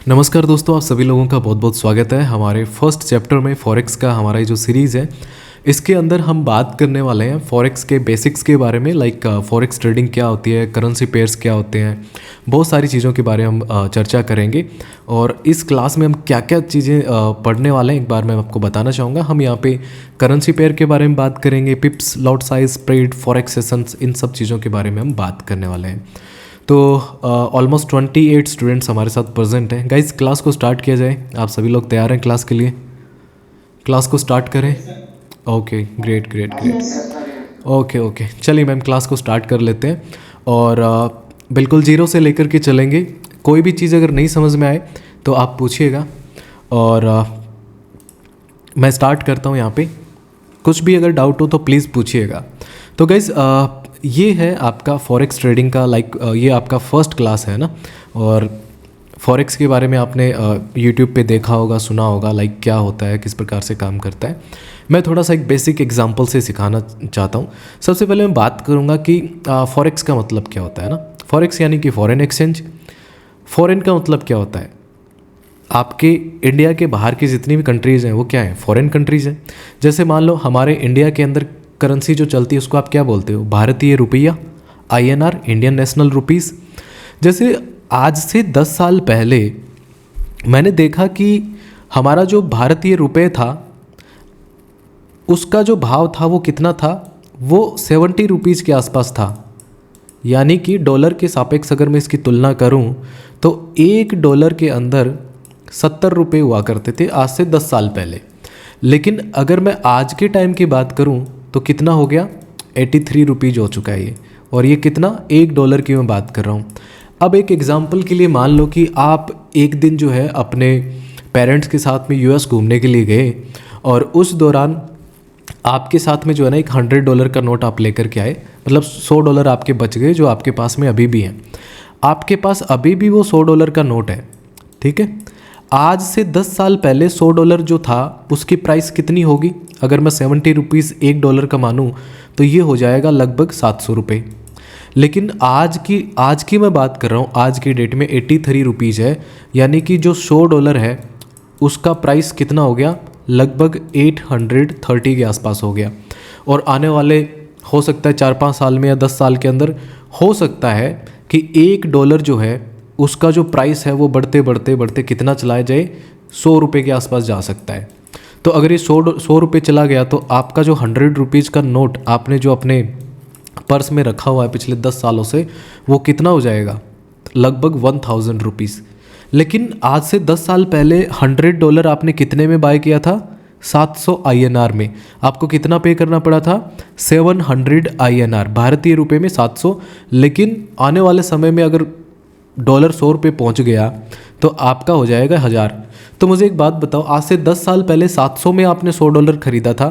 नमस्कार दोस्तों, आप सभी लोगों का बहुत बहुत स्वागत है हमारे फर्स्ट चैप्टर में फॉरेक्स का हमारा ये जो सीरीज़ है इसके अंदर हम बात करने वाले हैं फॉरेक्स के बेसिक्स के बारे में। लाइक फॉरेक्स ट्रेडिंग क्या होती है, करेंसी पेयर्स क्या होते हैं, बहुत सारी चीज़ों के बारे में हम चर्चा करेंगे। और इस क्लास में हम क्या क्या चीज़ें पढ़ने वाले हैं एक बार मैं आपको बताना चाहूँगा। हम यहाँ पे करेंसी पेयर के बारे में बात करेंगे, pips, lot size, spread, forex sessions, इन सब चीज़ों के बारे में हम बात करने वाले हैं। तो ऑलमोस्ट 28 स्टूडेंट्स हमारे साथ प्रेजेंट हैं। गाइस, क्लास को स्टार्ट किया जाए। आप सभी लोग तैयार हैं क्लास के लिए? क्लास को स्टार्ट करें। Okay, great great great. Okay, चलिए मैम क्लास को स्टार्ट कर लेते हैं। और बिल्कुल जीरो से लेकर के चलेंगे। कोई भी चीज़ अगर नहीं समझ में आए तो आप पूछिएगा और मैं स्टार्ट करता हूँ यहाँ पे। कुछ भी अगर डाउट हो तो प्लीज़ पूछिएगा। तो गाइस, ये है आपका फॉरेक्स ट्रेडिंग का ये आपका फर्स्ट क्लास है ना। और फॉरेक्स के बारे में आपने यूट्यूब पे देखा होगा, सुना होगा, क्या होता है, किस प्रकार से काम करता है। मैं थोड़ा सा एक बेसिक एग्जांपल से सिखाना चाहता हूँ। सबसे पहले मैं बात करूँगा कि फॉरेक्स का मतलब क्या होता है ना। फॉरेक्स यानी कि फॉरेन एक्सचेंज। फॉरेन का मतलब क्या होता है? आपके इंडिया के बाहर की जितनी भी कंट्रीज़ हैं वो क्या है? फॉरेन कंट्रीज़ हैं। जैसे मान लो हमारे इंडिया के अंदर करेंसी जो चलती है उसको आप क्या बोलते हो? भारतीय रुपया, INR, इंडियन नेशनल रुपीस। जैसे आज से 10 साल पहले मैंने देखा कि हमारा जो भारतीय रुपये था उसका जो भाव था वो कितना था? वो 70 रुपीज़ के आसपास था। यानी कि डॉलर के सापेक्ष अगर मैं इसकी तुलना करूं तो $1 के अंदर 70 रुपये हुआ करते थे आज से 10 साल पहले। लेकिन अगर मैं आज के टाइम की बात करूं तो कितना हो गया? 83 रुपीज़ हो चुका है ये। और ये कितना? $1 की मैं बात कर रहा हूँ। अब एक एग्जांपल के लिए मान लो कि आप एक दिन जो है अपने पेरेंट्स के साथ में US घूमने के लिए गए और उस दौरान आपके साथ में जो है ना एक $100 का नोट आप लेकर के आए। मतलब $100 आपके बच गए जो आपके पास में अभी भी हैं। आपके पास अभी भी वो $100 का नोट है, ठीक है। आज से 10 साल पहले $100 जो था उसकी प्राइस कितनी होगी? अगर मैं 70 रुपीज़ $1 का मानूँ तो ये हो जाएगा लगभग 700 रुपये। लेकिन आज की मैं बात कर रहा हूँ, आज की डेट में 83 रुपीज़ है। यानी कि जो $100 है उसका प्राइस कितना हो गया? लगभग 830 के आसपास हो गया। और आने वाले हो सकता है 4-5 साल में या 10 साल के अंदर हो सकता है कि $1 जो है उसका जो प्राइस है वो बढ़ते बढ़ते बढ़ते कितना चला जाए? 100 रुपये के आसपास जा सकता है। तो अगर ये 100 रुपये चला गया तो आपका जो 100 रुपीज़ का नोट आपने जो अपने पर्स में रखा हुआ है पिछले 10 सालों से वो कितना हो जाएगा? लगभग 1000 रुपीज़। लेकिन आज से 10 साल पहले $100 आपने कितने में बाय किया था? 700 INR में। आपको कितना पे करना पड़ा था? 700 INR, भारतीय रुपये में 700। लेकिन आने वाले समय में अगर डॉलर 100 रुपये पहुँच गया तो आपका हो जाएगा 1000। तो मुझे एक बात बताओ, आज से 10 साल पहले 700 में आपने $100 खरीदा था,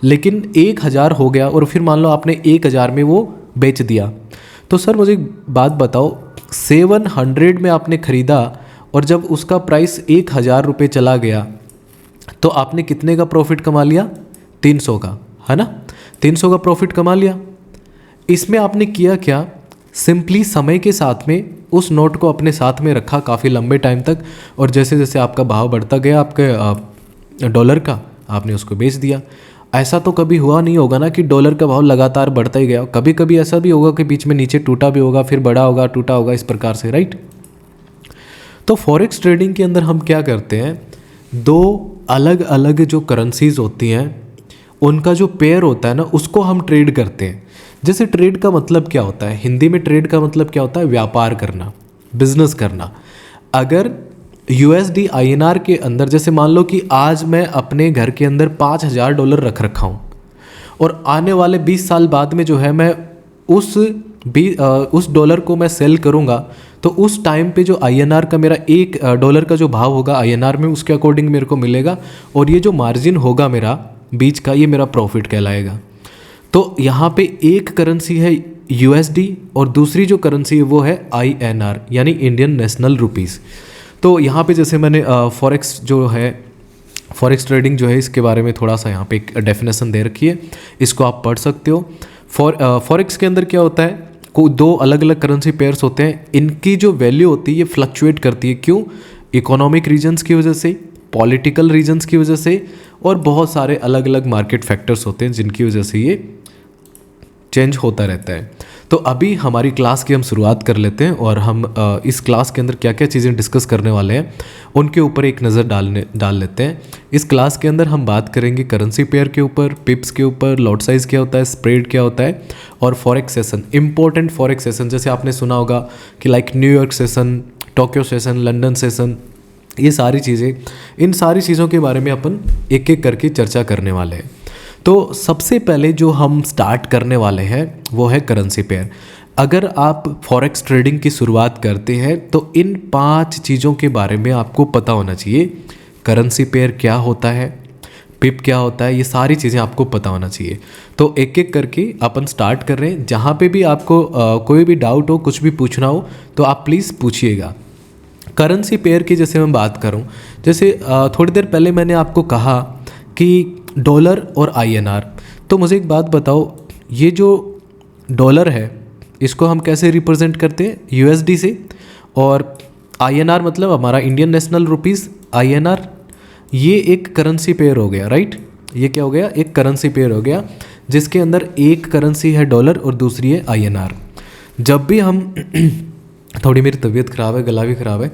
लेकिन 1000 हो गया और फिर मान लो आपने 1000 में वो बेच दिया। तो सर मुझे एक बात बताओ, 700 में आपने खरीदा और जब उसका प्राइस 1000 रुपये चला गया तो आपने कितने का प्रॉफिट कमा लिया? 300 का, है ना। 300 का प्रॉफिट कमा लिया। इसमें आपने किया क्या? सिंपली समय के साथ में उस नोट को अपने साथ में रखा काफ़ी लंबे टाइम तक, और जैसे जैसे आपका भाव बढ़ता गया आपके डॉलर का, आपने उसको बेच दिया। ऐसा तो कभी हुआ नहीं होगा ना कि डॉलर का भाव लगातार बढ़ता ही गया। कभी कभी ऐसा भी होगा कि बीच में नीचे टूटा भी होगा, फिर बढ़ा होगा, टूटा होगा, इस प्रकार से, राइट। तो फॉरेक्स ट्रेडिंग के अंदर हम क्या करते हैं, दो अलग अलग जो करेंसीज होती हैं उनका जो पेयर होता है ना उसको हम ट्रेड करते हैं। जैसे ट्रेड का मतलब क्या होता है? हिंदी में ट्रेड का मतलब क्या होता है? व्यापार करना, बिजनेस करना। अगर USD INR के अंदर, जैसे मान लो कि आज मैं अपने घर के अंदर $5000 रख रखा हूँ और आने वाले 20 साल बाद में जो है मैं उस डॉलर को मैं सेल करूँगा तो उस टाइम पे जो INR का मेरा $1 का जो भाव होगा INR में, उसके अकॉर्डिंग मेरे को मिलेगा। और ये जो मार्जिन होगा मेरा बीच का, ये मेरा प्रॉफिट कहलाएगा। तो यहाँ पे एक करेंसी है USD और दूसरी जो करेंसी है वो है INR, यानी इंडियन नेशनल रुपीज़। तो यहाँ पे जैसे मैंने फॉरेक्स ट्रेडिंग जो है इसके बारे में थोड़ा सा यहाँ पे एक डेफिनेशन दे रखी है, इसको आप पढ़ सकते हो। फॉरेक्स के अंदर क्या होता है, दो अलग अलग करेंसी पेयर्स होते हैं, इनकी जो वैल्यू होती है ये फ्लक्चुएट करती है। क्यों? इकोनॉमिक रीजन्स की वजह से, पॉलिटिकल रीजन्स की वजह से, और बहुत सारे अलग अलग मार्केट फैक्टर्स होते हैं जिनकी वजह से ये चेंज होता रहता है। तो अभी हमारी क्लास की हम शुरुआत कर लेते हैं और हम इस क्लास के अंदर क्या क्या चीज़ें डिस्कस करने वाले हैं उनके ऊपर एक नज़र डाल लेते हैं। इस क्लास के अंदर हम बात करेंगे करेंसी पेयर के ऊपर, पिप्स के ऊपर, लॉट साइज़ क्या होता है, स्प्रेड क्या होता है, और forex session, important forex session जैसे आपने सुना होगा कि like New York session, Tokyo session, London session, ये सारी चीज़ें, इन सारी चीज़ों के बारे में अपन एक एक करके चर्चा करने वाले हैं। तो सबसे पहले जो हम स्टार्ट करने वाले हैं वो है करेंसी पेयर। अगर आप फॉरेक्स ट्रेडिंग की शुरुआत करते हैं तो इन 5 चीज़ों के बारे में आपको पता होना चाहिए। करेंसी पेयर क्या होता है, पिप क्या होता है, ये सारी चीज़ें आपको पता होना चाहिए। तो एक एक करके अपन स्टार्ट कर रहे हैं। जहाँ पे भी आपको कोई भी डाउट हो, कुछ भी पूछना हो तो आप प्लीज़ पूछिएगा। करेंसी पेयर की जैसे मैं बात करूं, जैसे थोड़ी देर पहले मैंने आपको कहा कि डॉलर और INR, तो मुझे एक बात बताओ, ये जो डॉलर है इसको हम कैसे रिप्रेजेंट करते हैं, USD से, और INR मतलब हमारा इंडियन नेशनल रुपीज़, INR, ये एक करेंसी पेयर हो गया, राइट। ये क्या हो गया, एक करेंसी पेयर हो गया जिसके अंदर एक करेंसी है डॉलर और दूसरी है INR। जब भी हम थोड़ी मेरी तबीयत ख़राब है, गला भी ख़राब है,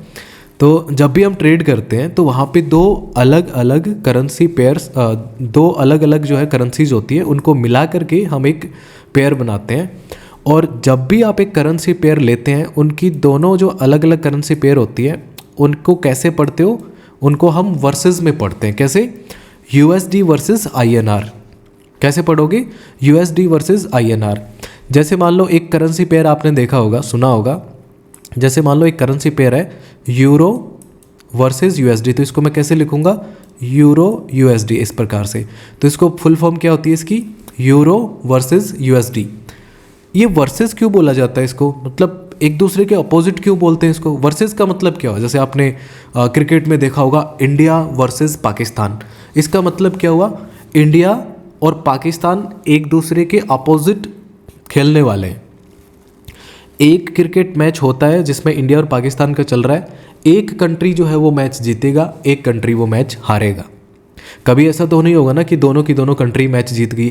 तो जब भी हम ट्रेड करते हैं तो वहाँ पे दो अलग अलग करेंसी पेयर्स, दो अलग अलग जो है करेंसीज होती है, उनको मिला करके हम एक पेयर बनाते हैं। और जब भी आप एक करेंसी पेयर लेते हैं, उनकी दोनों जो अलग अलग करेंसी पेयर होती है उनको कैसे पढ़ते हो, उनको हम वर्सेस में पढ़ते हैं। कैसे, USD वर्सेस INR। कैसे पढ़ोगे, USD वर्सेस INR। जैसे मान लो एक करेंसी पेयर आपने देखा होगा, सुना होगा, जैसे मान लो एक करेंसी पेयर है यूरो वर्सेस USD, तो इसको मैं कैसे लिखूंगा, यूरो USD, इस प्रकार से। तो इसको फुल फॉर्म क्या होती है इसकी, यूरो वर्सेस USD। ये वर्सेस क्यों बोला जाता है इसको, मतलब एक दूसरे के अपोजिट क्यों बोलते हैं इसको, वर्सेस का मतलब क्या हुआ, जैसे आपने क्रिकेट में देखा होगा इंडिया वर्सेस पाकिस्तान, इसका मतलब क्या हुआ, इंडिया और पाकिस्तान एक दूसरे के अपोजिट खेलने वाले हैं। एक क्रिकेट मैच होता है जिसमें इंडिया और पाकिस्तान का चल रहा है, एक कंट्री जो है वो मैच जीतेगा, एक कंट्री वो मैच हारेगा। कभी ऐसा तो नहीं होगा ना कि दोनों की दोनों कंट्री मैच जीत गई।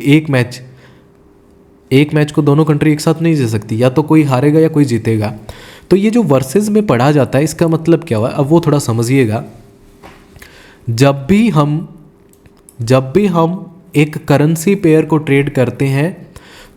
एक मैच को दोनों कंट्री एक साथ नहीं जीत सकती, या तो कोई हारेगा या कोई जीतेगा। तो ये जो वर्सेस में पढ़ा जाता है इसका मतलब क्या हुआ, अब वो थोड़ा समझिएगा। जब भी हम एक करेंसी पेयर को ट्रेड करते हैं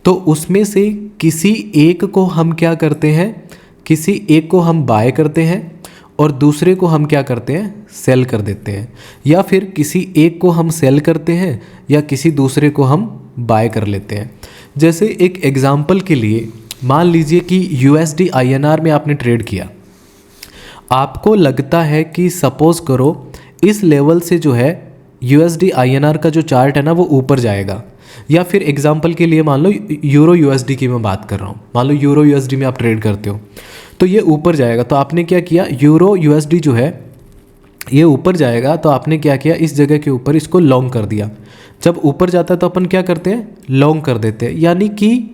तो उसमें से किसी एक को हम क्या करते हैं, किसी एक को हम बाय करते हैं और दूसरे को हम क्या करते हैं, सेल कर देते हैं। या फिर किसी एक को हम सेल करते हैं या किसी दूसरे को हम बाय कर लेते हैं। जैसे एक एग्जांपल के लिए मान लीजिए कि USD INR में आपने ट्रेड किया, आपको लगता है कि सपोज करो इस लेवल से जो है USD INR का जो चार्ट है ना वो ऊपर जाएगा, या फिर एग्जांपल के लिए मान लो यूरो USD की मैं बात कर रहा हूँ, मान लो यूरो USD में आप ट्रेड करते हो तो ये ऊपर जाएगा, तो आपने क्या किया, यूरो USD जो है ये ऊपर जाएगा, तो आपने क्या किया, इस जगह के ऊपर इसको लॉन्ग कर दिया। जब ऊपर जाता है तो अपन क्या करते हैं, लॉन्ग कर देते हैं, यानी कि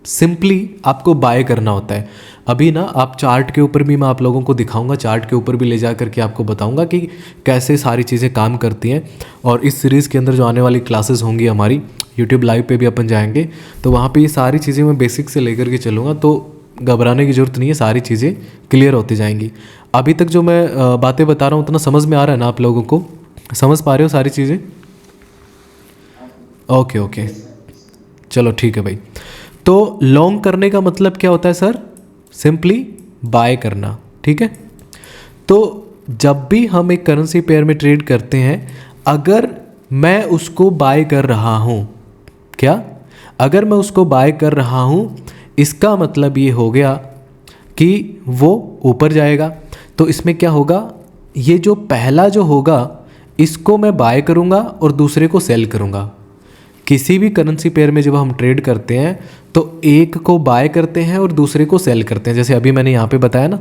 सिंपली आपको बाय करना होता है। अभी ना आप चार्ट के ऊपर भी मैं आप लोगों को दिखाऊंगा, चार्ट के ऊपर भी ले जा करके आपको बताऊंगा कि कैसे सारी चीज़ें काम करती हैं। और इस सीरीज़ के अंदर जो आने वाली क्लासेस होंगी हमारी YouTube लाइव पे भी अपन जाएंगे, तो वहाँ पे ये सारी चीज़ें मैं बेसिक से लेकर के चलूँगा, तो घबराने की ज़रूरत नहीं है, सारी चीज़ें क्लियर होती जाएंगी। अभी तक जो मैं बातें बता रहा हूँ उतना समझ में आ रहा है ना, आप लोगों को समझ पा रहे हो सारी चीज़ें? ओके, चलो ठीक है भाई। तो लॉन्ग करने का मतलब क्या होता है सर, सिंपली बाय करना, ठीक है। तो जब भी हम एक करेंसी पेयर में ट्रेड करते हैं, अगर मैं उसको बाय कर रहा हूँ, क्या, अगर मैं उसको बाय कर रहा हूँ, इसका मतलब ये हो गया कि वो ऊपर जाएगा। तो इसमें क्या होगा, ये जो पहला जो होगा इसको मैं बाय करूँगा और दूसरे को सेल करूँगा। किसी भी करेंसी पेयर में जब हम ट्रेड करते हैं तो एक को बाय करते हैं और दूसरे को सेल करते हैं, जैसे अभी मैंने यहाँ पे बताया ना।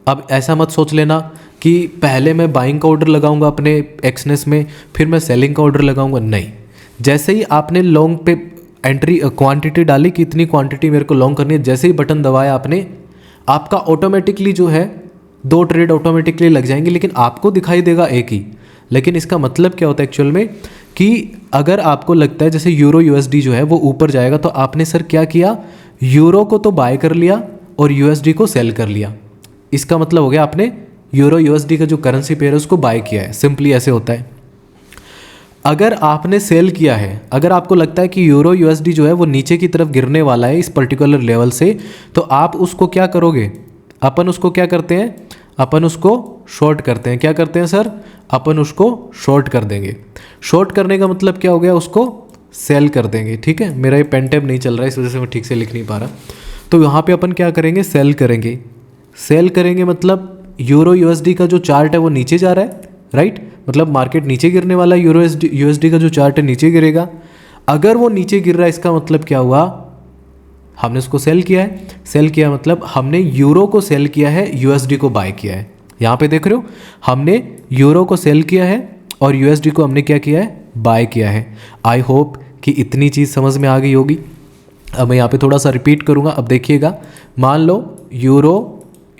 अब ऐसा मत सोच लेना कि पहले मैं बाइंग का ऑर्डर लगाऊंगा अपने एक्सनेस में, फिर मैं सेलिंग का ऑर्डर लगाऊंगा, नहीं। जैसे ही आपने लॉन्ग पे एंट्री क्वांटिटी डाली कि इतनी क्वांटिटी मेरे को लॉन्ग करनी है, जैसे ही बटन दबाया आपने, आपका ऑटोमेटिकली जो है 2 ट्रेड ऑटोमेटिकली लग जाएंगे, लेकिन आपको दिखाई देगा एक ही। लेकिन इसका मतलब क्या होता है एक्चुअल में कि अगर आपको लगता है जैसे यूरो यूएसडी जो है वो ऊपर जाएगा, तो आपने सर क्या किया, यूरो को तो बाय कर लिया और यूएसडी को सेल कर लिया। इसका मतलब हो गया आपने यूरो यूएसडी का जो करेंसी पेयर है उसको बाय किया है। सिंपली ऐसे होता है। अगर आपने सेल किया है, अगर आपको लगता है कि यूरो यूएसडी जो है वो नीचे की तरफ गिरने वाला है इस पर्टिकुलर लेवल से, तो आप उसको क्या करोगे, अपन उसको क्या करते हैं, अपन उसको शॉर्ट करते हैं। क्या करते हैं सर, अपन उसको शॉर्ट कर देंगे। शॉर्ट करने का मतलब क्या हो गया, उसको सेल कर देंगे। ठीक है, मेरा ये पेन टैब नहीं चल रहा है, इस वजह से मैं ठीक से लिख नहीं पा रहा। तो यहाँ पे अपन क्या करेंगे, सेल करेंगे। सेल करेंगे मतलब यूरो यूएसडी का जो चार्ट है वो नीचे जा रहा है, राइट, मतलब मार्केट नीचे गिरने वाला है, यूरो यूएसडी का जो चार्ट है नीचे गिरेगा। अगर वो नीचे गिर रहा है इसका मतलब क्या हुआ, हमने उसको सेल किया है। सेल किया मतलब हमने यूरो को सेल किया है, यूएसडी को बाय किया है। यहाँ पे देख रहे हो, हमने यूरो को सेल किया है और यूएसडी को हमने क्या किया है, बाय किया है। आई होप कि इतनी चीज़ समझ में आ गई होगी। अब मैं यहाँ पे थोड़ा सा रिपीट करूँगा। अब देखिएगा, मान लो यूरो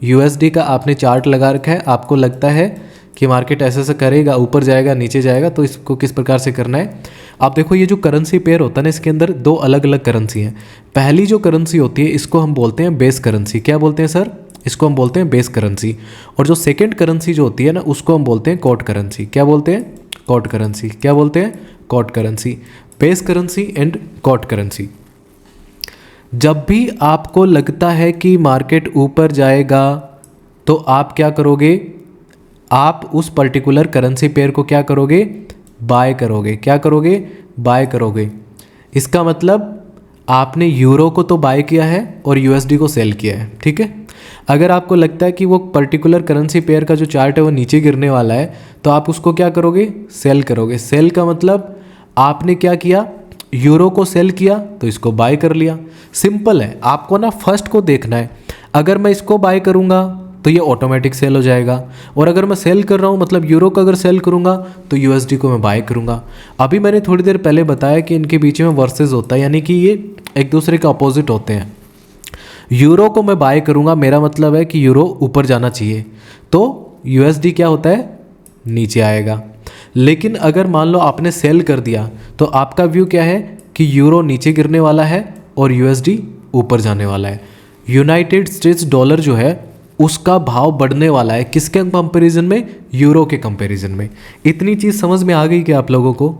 यूएसडी का आपने चार्ट लगा रखा है, आपको लगता है कि मार्केट ऐसे ऐसे करेगा, ऊपर जाएगा नीचे जाएगा, तो इसको किस प्रकार से करना है। आप देखो ये जो करेंसी पेयर होता है ना, इसके अंदर 2 अलग अलग करेंसी हैं। पहली जो करेंसी होती है इसको हम बोलते हैं बेस करेंसी। क्या बोलते हैं सर, इसको हम बोलते हैं बेस करेंसी। और जो सेकेंड करेंसी जो होती है ना, उसको हम बोलते हैं कॉट करेंसी। क्या बोलते हैं, कॉट करेंसी। क्या बोलते हैं, quote currency. Base currency and quote currency. जब भी आपको लगता है कि मार्केट ऊपर जाएगा तो आप क्या करोगे, आप उस पर्टिकुलर करेंसी पेयर को क्या करोगे, बाय करोगे। क्या करोगे, बाय करोगे। इसका मतलब आपने यूरो को तो बाय किया है और यूएसडी को सेल किया है। ठीक है, अगर आपको लगता है कि वो पर्टिकुलर करेंसी पेयर का जो चार्ट है वो नीचे गिरने वाला है, तो आप उसको क्या करोगे, सेल करोगे। सेल का मतलब आपने क्या किया, यूरो को सेल किया तो इसको बाय कर लिया। सिंपल है, आपको ना फर्स्ट को देखना है। अगर मैं इसको बाय करूंगा तो ये ऑटोमेटिक सेल हो जाएगा, और अगर मैं सेल कर रहा हूँ मतलब यूरो को अगर सेल करूंगा तो यूएसडी को मैं बाय करूंगा। अभी मैंने थोड़ी देर पहले बताया कि इनके बीच में वर्सेस होता है, यानी कि ये एक दूसरे के अपोजिट होते हैं। यूरो को मैं बाय करूंगा, मेरा मतलब है कि यूरो ऊपर जाना चाहिए, तो यूएसडी क्या होता है, नीचे आएगा। लेकिन अगर मान लो आपने सेल कर दिया, तो आपका व्यू क्या है कि यूरो नीचे गिरने वाला है और यूएसडी ऊपर जाने वाला है। यूनाइटेड स्टेट्स डॉलर जो है उसका भाव बढ़ने वाला है, किसके कंपैरिजन में, यूरो के कंपैरिजन में। इतनी चीज़ समझ में आ गई क्या आप लोगों को,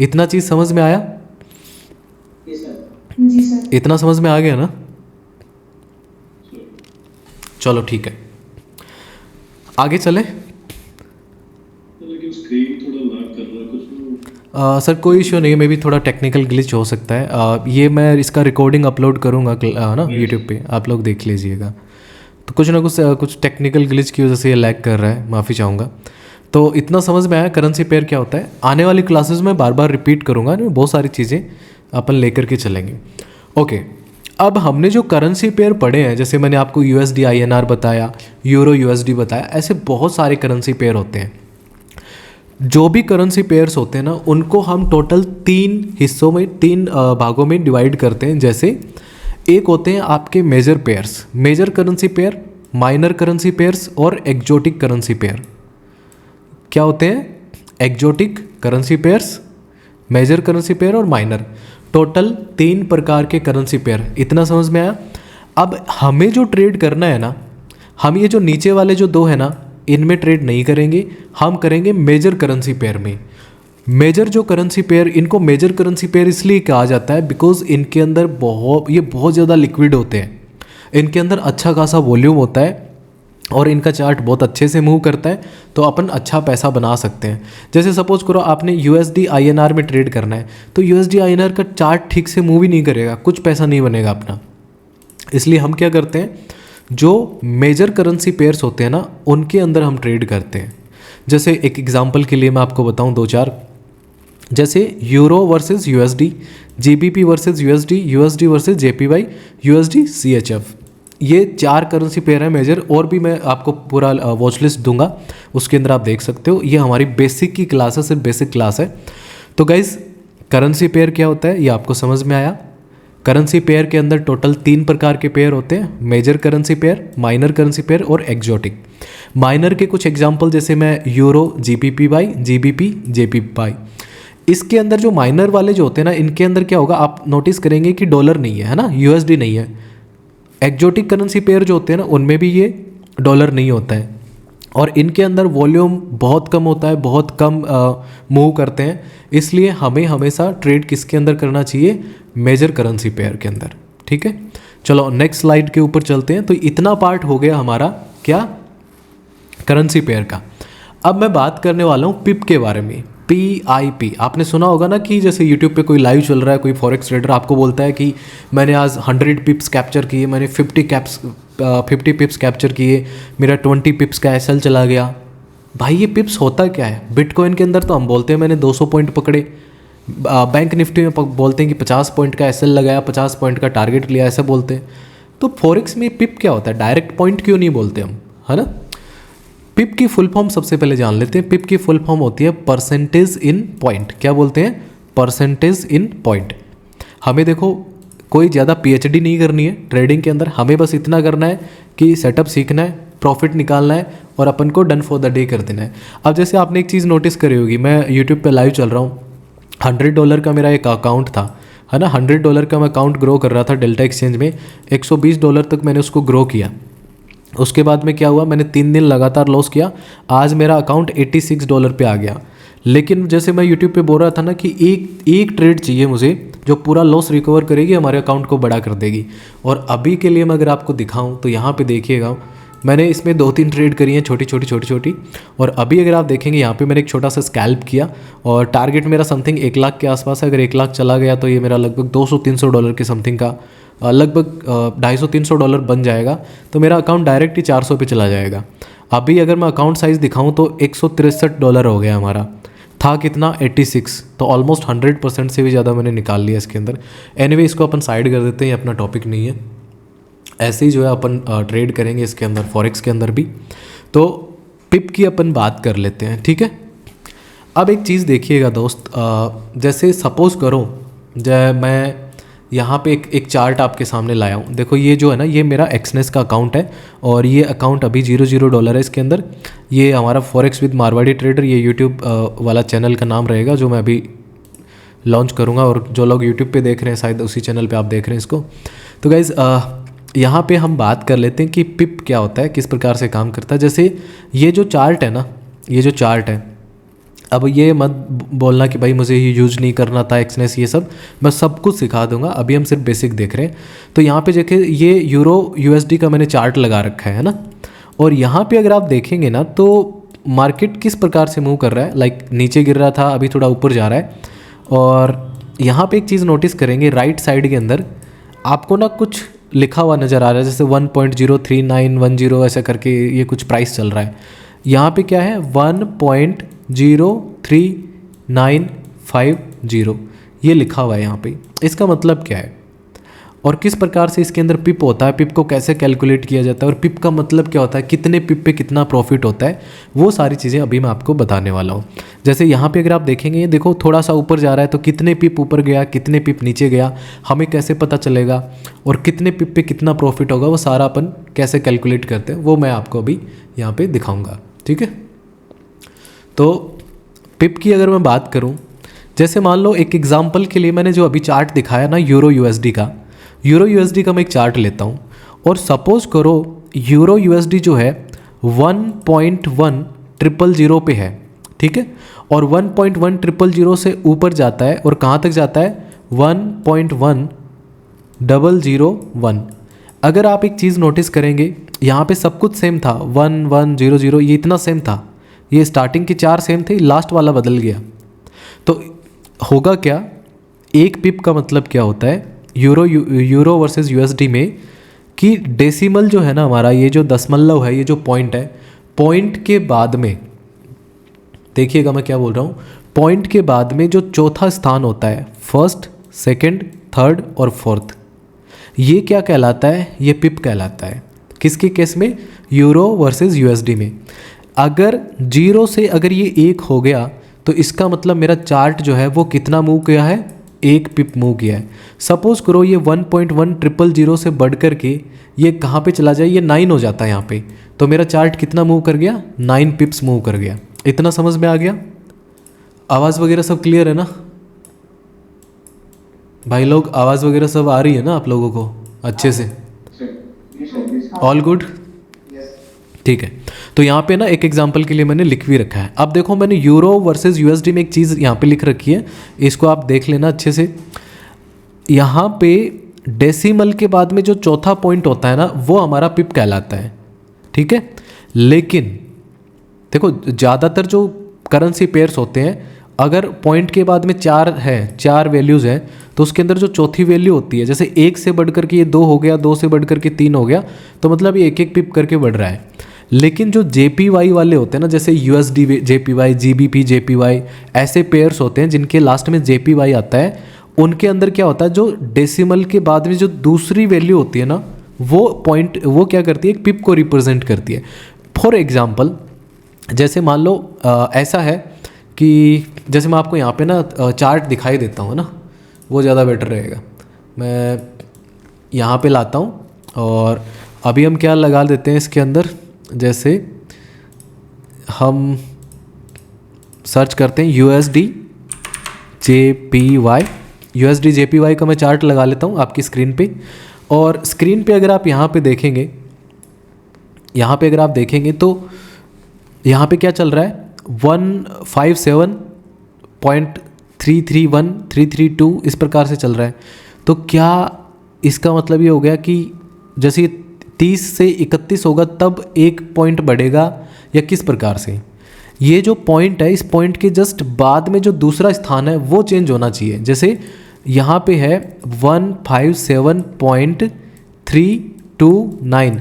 इतना चीज़ समझ में आया, जी सर। इतना समझ में आ गया ना। चलो ठीक है, आगे चले। लेकिन स्क्रीन थोड़ा लैग कर रहा है कुछ। सर कोई इश्यू नहीं है, मे भी थोड़ा टेक्निकल ग्लिच हो सकता है। ये मैं इसका रिकॉर्डिंग अपलोड करूँगा ना यूट्यूब पे, आप लोग देख लीजिएगा। तो कुछ ना कुछ टेक्निकल ग्लिच की वजह से ये लैग कर रहा है, माफ़ी चाहूँगा। तो इतना समझ में आया करेंसी पेयर क्या होता है। आने वाली क्लासेस में बार बार रिपीट करूँगा, बहुत सारी चीज़ें अपन लेकर के चलेंगे। ओके, अब हमने जो करेंसी पेयर पढ़े हैं, जैसे मैंने आपको यूएसडी आईएनआर बताया, यूरो यूएसडी बताया, ऐसे बहुत सारे करेंसी पेयर होते हैं। जो भी करेंसी पेयर्स होते हैं ना, उनको हम टोटल 3 हिस्सों में, 3 भागों में डिवाइड करते हैं। जैसे एक होते हैं आपके major pairs, major currency pair, minor currency pairs और एक्जोटिक करेंसी पेयर। क्या होते हैं, exotic currency pairs, major currency pair और माइनर। टोटल 3 प्रकार के करेंसी पेयर। इतना समझ में आया। अब हमें जो ट्रेड करना है ना, हम ये जो नीचे वाले जो 2 है ना, इनमें ट्रेड नहीं करेंगे, हम करेंगे मेजर करेंसी पेयर में। मेजर जो करेंसी पेयर, इनको मेजर करेंसी पेयर इसलिए कहा जाता है बिकॉज इनके अंदर बहुत ज़्यादा लिक्विड होते हैं, इनके अंदर अच्छा खासा वॉल्यूम होता है और इनका चार्ट बहुत अच्छे से मूव करता है, तो अपन अच्छा पैसा बना सकते हैं। जैसे सपोज करो आपने यूएसडी आईएनआर में ट्रेड करना है, तो यूएसडी आईएनआर का चार्ट ठीक से मूव ही नहीं करेगा, कुछ पैसा नहीं बनेगा अपना। इसलिए हम क्या करते हैं, जो मेजर करेंसी पेयर्स होते हैं ना, उनके अंदर हम ट्रेड करते हैं। जैसे एक एग्जांपल के लिए मैं आपको बताऊं 2-4, जैसे euro versus USD, GBP versus USD, USD versus JPY, USD CHF. ये 4 करेंसी पेयर है मेजर, और भी मैं आपको पूरा वॉच लिस्ट दूंगा, उसके अंदर आप देख सकते हो। ये हमारी बेसिक की क्लास है, सिर्फ बेसिक क्लास है। तो गाइज, करेंसी पेयर क्या होता है ये आपको समझ में आया। करेंसी पेयर के अंदर टोटल 3 प्रकार के पेयर होते हैं, major currency pair, minor currency pair और एक्जोटिक। माइनर के कुछ एग्जांपल जैसे मैं यूरो GBP/, GBP JPY, इसके अंदर जो माइनर वाले जो होते हैं ना, इनके अंदर क्या होगा आप नोटिस करेंगे कि डॉलर नहीं है ना, USD नहीं है। एक्जोटिक करेंसी पेयर जो होते हैं ना, उनमें भी ये डॉलर नहीं होता है, और इनके अंदर वॉल्यूम बहुत कम होता है, बहुत कम मूव करते हैं। इसलिए हमें हमेशा ट्रेड किसके अंदर करना चाहिए, मेजर करेंसी पेयर के अंदर। ठीक है, चलो नेक्स्ट स्लाइड के ऊपर चलते हैं। तो इतना पार्ट हो गया हमारा क्या, करेंसी पेयर का। अब मैं बात करने वाला हूँ पिप के बारे में। PIP आपने सुना होगा ना, कि जैसे यूट्यूब पे कोई लाइव चल रहा है, कोई फॉरेक्स ट्रेडर आपको बोलता है कि मैंने आज 100 पिप्स कैप्चर किए, मैंने 50 पिप्स कैप्चर किए, मेरा 20 पिप्स का SL चला गया। भाई ये पिप्स होता क्या है? बिटकॉइन के अंदर तो हम बोलते हैं मैंने 200 पॉइंट पकड़े, बैंक निफ्टी में बोलते हैं कि 50 पॉइंट का SL लगाया, 50 पॉइंट का टारगेट लिया, ऐसा बोलते हैं। तो फॉरेक्स में पिप क्या होता है? डायरेक्ट पॉइंट क्यों नहीं बोलते हम, है ना? पिप की फुल फॉर्म सबसे पहले जान लेते हैं। पिप की फुल फॉर्म होती है परसेंटेज इन पॉइंट। क्या बोलते हैं? Percentage in point. हमें देखो कोई ज़्यादा PhD नहीं करनी है ट्रेडिंग के अंदर, हमें बस इतना करना है कि सेटअप सीखना है, प्रॉफिट निकालना है और अपन को डन फॉर द डे कर देना है। अब जैसे आपने एक चीज़ नोटिस करी होगी, मैं यूट्यूब पे लाइव चल रहा हूँ, $100 का मेरा एक अकाउंट था, है ना। $100 का मैं अकाउंट ग्रो कर रहा था डेल्टा एक्सचेंज में, $120 तक मैंने उसको ग्रो किया। उसके बाद में क्या हुआ, मैंने 3 दिन लगातार लॉस किया, आज मेरा अकाउंट $86 पे आ गया। लेकिन जैसे मैं यूट्यूब पे बोल रहा था ना कि एक ट्रेड चाहिए मुझे जो पूरा लॉस रिकवर करेगी, हमारे अकाउंट को बड़ा कर देगी। और अभी के लिए मैं अगर आपको दिखाऊं तो यहाँ पे देखिएगा, मैंने इसमें 2-3 ट्रेड करी हैं छोटी छोटी। और अभी अगर आप देखेंगे यहाँ पे मैंने एक छोटा सा स्कैल्प किया और टारगेट मेरा समथिंग 1 लाख के आसपास है। अगर 1 लाख चला गया तो ये मेरा लगभग $200-300 के समथिंग का लगभग $250-300 बन जाएगा, तो मेरा अकाउंट डायरेक्ट ही 400 पे चला जाएगा। अभी अगर मैं अकाउंट साइज़ दिखाऊं तो $163 हो गया हमारा, था कितना 86, तो ऑलमोस्ट 100% से भी ज़्यादा मैंने निकाल लिया इसके अंदर। एनीवे इसको अपन साइड कर देते हैं, ये अपना टॉपिक नहीं है। ऐसे ही जो है अपन ट्रेड करेंगे इसके अंदर, फॉरेक्स के अंदर भी। तो पिप की अपन बात कर लेते हैं, ठीक है। अब एक चीज़ देखिएगा दोस्त, जैसे सपोज़ करो जब मैं यहाँ पे एक चार्ट आपके सामने लाया हूँ। देखो ये जो है ना, ये मेरा एक्सनेस का अकाउंट है और ये अकाउंट अभी $0 है इसके अंदर। ये हमारा फॉरेक्स विद मारवाड़ी ट्रेडर, ये यूट्यूब वाला चैनल का नाम रहेगा जो मैं अभी लॉन्च करूँगा। और जो लोग यूट्यूब पे देख रहे हैं शायद उसी चैनल पे आप देख रहे हैं इसको। तो गाइज़ यहाँ पे हम बात कर लेते हैं कि पिप क्या होता है, किस प्रकार से काम करता है। जैसे ये जो चार्ट है ना, ये जो चार्ट है, अब ये मत बोलना कि भाई मुझे ये यूज नहीं करना था, एक्सनेस ये सब, मैं सब कुछ सिखा दूंगा। अभी हम सिर्फ बेसिक देख रहे हैं। तो यहाँ पे देखिए ये यूरो USD का मैंने चार्ट लगा रखा है ना, और यहाँ पे अगर आप देखेंगे ना तो मार्केट किस प्रकार से मूव कर रहा है। लाइक नीचे गिर रहा था, अभी थोड़ा ऊपर जा रहा है। और यहाँ पे एक चीज़ नोटिस करेंगे, राइट साइड के अंदर आपको ना कुछ लिखा हुआ नज़र आ रहा है, जैसे 1.03910 ऐसा करके ये कुछ प्राइस चल रहा है। यहाँ पे क्या है 1.03950 ये लिखा हुआ है यहाँ पे। इसका मतलब क्या है और किस प्रकार से इसके अंदर पिप होता है, पिप को कैसे कैलकुलेट किया जाता है और पिप का मतलब क्या होता है, कितने पिप पे कितना प्रॉफिट होता है, वो सारी चीज़ें अभी मैं आपको बताने वाला हूँ। जैसे यहाँ पे अगर आप देखेंगे, ये देखो थोड़ा सा ऊपर जा रहा है, तो कितने पिप ऊपर गया, कितने पिप नीचे गया, हमें कैसे पता चलेगा, और कितने पिप पे कितना प्रॉफिट होगा, वो सारा अपन कैसे कैलकुलेट करते हैं वो मैं आपको अभी यहाँ पर दिखाऊँगा, ठीक है। तो पिप की अगर मैं बात करूँ, जैसे मान लो एक एग्जाम्पल के लिए मैंने जो अभी चार्ट दिखाया ना यूरो USD का मैं एक चार्ट लेता हूँ और सपोज करो यूरो USD जो है 1.1000 पे है, ठीक है, और 1.1000 से ऊपर जाता है और कहाँ तक जाता है 1.1001। अगर आप एक चीज़ नोटिस करेंगे, यहाँ पे सब कुछ सेम था, 1100 ये इतना सेम था, ये स्टार्टिंग के 4 सेम थे, लास्ट वाला बदल गया। तो होगा क्या, एक पिप का मतलब क्या होता है यूरो वर्सेस USD में, कि डेसिमल जो है ना हमारा, ये जो दशमलव है, ये जो पॉइंट है, पॉइंट के बाद में देखिएगा मैं क्या बोल रहा हूँ, पॉइंट के बाद में जो चौथा स्थान होता है, फर्स्ट, सेकंड, थर्ड और फोर्थ, ये क्या कहलाता है, ये पिप कहलाता है। किसके केस में, यूरो वर्सेस USD में। अगर 0 से अगर ये 1 हो गया तो इसका मतलब मेरा चार्ट जो है वो कितना मूव किया है, 1 पिप मूव किया है। सपोज करो ये 1.1000 से बढ़ कर के ये कहाँ पे चला जाए, ये 9 हो जाता है यहाँ पे, तो मेरा चार्ट कितना मूव कर गया, 9 पिप्स मूव कर गया। इतना समझ में आ गया? आवाज़ वगैरह सब क्लियर है ना भाई लोग? आवाज़ वगैरह सब आ रही है ना आप लोगों को अच्छे से? All good? ठीक है। तो यहाँ पे ना एक एग्जांपल के लिए मैंने लिख भी रखा है। अब देखो मैंने यूरो वर्सेस यूएसडी में एक चीज़ यहाँ पे लिख रखी है, इसको आप देख लेना अच्छे से। यहाँ पे डेसिमल के बाद में जो चौथा पॉइंट होता है ना, वो हमारा पिप कहलाता है, ठीक है। लेकिन देखो ज़्यादातर जो करेंसी पेयर्स होते हैं, अगर पॉइंट के बाद में 4 है, 4 वैल्यूज़ हैं, तो उसके अंदर जो चौथी वैल्यू होती है, जैसे 1 से बढ़ करके ये 2 हो गया, 2 से बढ़ करके 3 हो गया, तो मतलब ये 1-1 पिप करके बढ़ रहा है। लेकिन जो JPY वाले होते हैं ना, जैसे USD JPY, GBP JPY, ऐसे पेयर्स होते हैं जिनके लास्ट में JPY आता है, उनके अंदर क्या होता है, जो डेसिमल के बाद में जो दूसरी वैल्यू होती है ना, वो पॉइंट वो क्या करती है, एक पिप को रिप्रेजेंट करती है। फॉर एग्जाम्पल जैसे मान लो ऐसा है कि जैसे मैं आपको यहाँ पे ना चार्ट दिखाई देता हूँ ना, वो ज़्यादा बेटर रहेगा। मैं यहाँ पे लाता हूँ और अभी हम क्या लगा देते हैं इसके अंदर, जैसे हम सर्च करते हैं USD JPY का मैं चार्ट लगा लेता हूँ आपकी स्क्रीन पे। और स्क्रीन पे अगर आप यहाँ पे देखेंगे, यहाँ पे अगर आप देखेंगे तो यहाँ पे क्या चल रहा है, 157.331 332 इस प्रकार से चल रहा है। तो क्या इसका मतलब ये हो गया कि जैसे 30 से 31 होगा तब 1 पॉइंट बढ़ेगा, या किस प्रकार से? ये जो पॉइंट है, इस पॉइंट के जस्ट बाद में जो दूसरा स्थान है वो चेंज होना चाहिए। जैसे यहाँ पे है 157.329,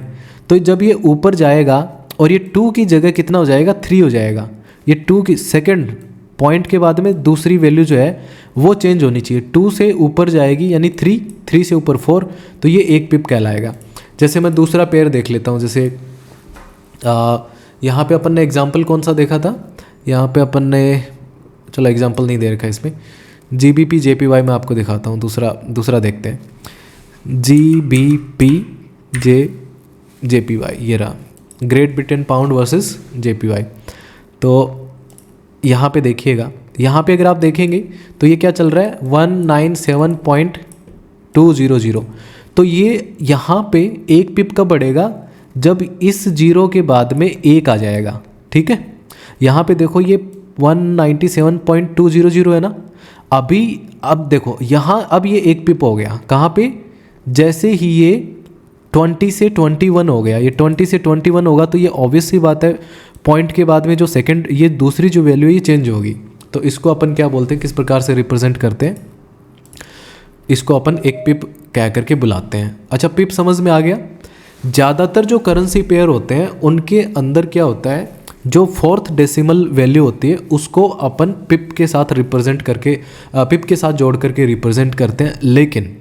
तो जब ये ऊपर जाएगा और ये 2 की जगह कितना हो जाएगा, 3 हो जाएगा। ये 2 की सेकंड पॉइंट के बाद में दूसरी वैल्यू जो है वो चेंज होनी चाहिए, 2 से ऊपर जाएगी यानी 3 से ऊपर 4, तो ये 1 पिप कहलाएगा। जैसे मैं दूसरा पेयर देख लेता हूँ, जैसे यहाँ पे अपन ने एग्जाम्पल कौन सा देखा था, यहाँ पे अपन ने, चलो एग्जाम्पल नहीं दे रखा इसमें, GBP JPY मैं आपको दिखाता हूँ। दूसरा देखते हैं, GBP JPY, ये रहा, great Britain pound versus JPY। तो यहाँ पे देखिएगा, यहाँ पे अगर आप देखेंगे तो ये क्या चल रहा है, 197.200। तो ये यहाँ पे 1 पिप कब बढ़ेगा, जब इस 0 के बाद में 1 आ जाएगा, ठीक है। यहाँ पे देखो ये 197.200 है ना, अब देखो यहाँ अब ये 1 पिप हो गया, कहाँ पे, जैसे ही ये 20 से 21 हो गया, ये 20 से 21 होगा, तो ये ऑब्वियस सी बात है पॉइंट के बाद में जो सेकंड, ये दूसरी जो वैल्यू है ये चेंज होगी। तो इसको अपन क्या बोलते हैं, किस प्रकार से रिप्रेजेंट करते हैं, इसको अपन 1 पिप कह करके बुलाते हैं। अच्छा, पिप समझ में आ गया। ज़्यादातर जो करेंसी पेयर होते हैं उनके अंदर क्या होता है, जो 4th डेसिमल वैल्यू होती है उसको अपन पिप के साथ रिप्रेजेंट करके, पिप के साथ जोड़ करके रिप्रेजेंट करते हैं। लेकिन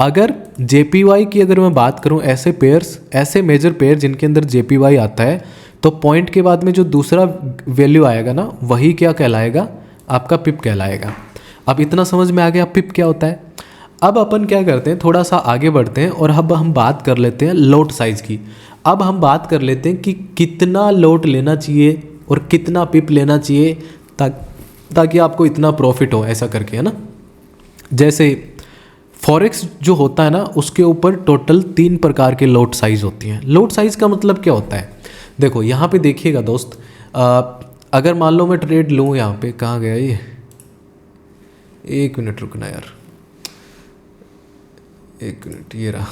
अगर JPY की अगर मैं बात करूं, ऐसे पेयर्स, ऐसे मेजर पेयर जिनके अंदर JPY आता है, तो पॉइंट के बाद में जो दूसरा वैल्यू आएगा ना, वही क्या कहलाएगा, आपका पिप कहलाएगा। अब इतना समझ में आ गया पिप क्या होता है। अब अपन क्या करते हैं, थोड़ा सा आगे बढ़ते हैं और अब हम बात कर लेते हैं लोट साइज़ की। अब हम बात कर लेते हैं कि कितना लोट लेना चाहिए और कितना पिप लेना चाहिए ताकि आपको इतना प्रॉफिट हो, ऐसा करके, है ना। जैसे फॉरेक्स जो होता है ना, उसके ऊपर टोटल 3 प्रकार के लोट साइज़ होती हैं। लोट साइज़ का मतलब क्या होता है, देखो यहाँ पे देखिएगा दोस्त, अगर मान लो मैं ट्रेड लूँ, यहाँ पे कहाँ गया ये, 1 मिनट रुकना यार, 1 मिनट, ये रहा।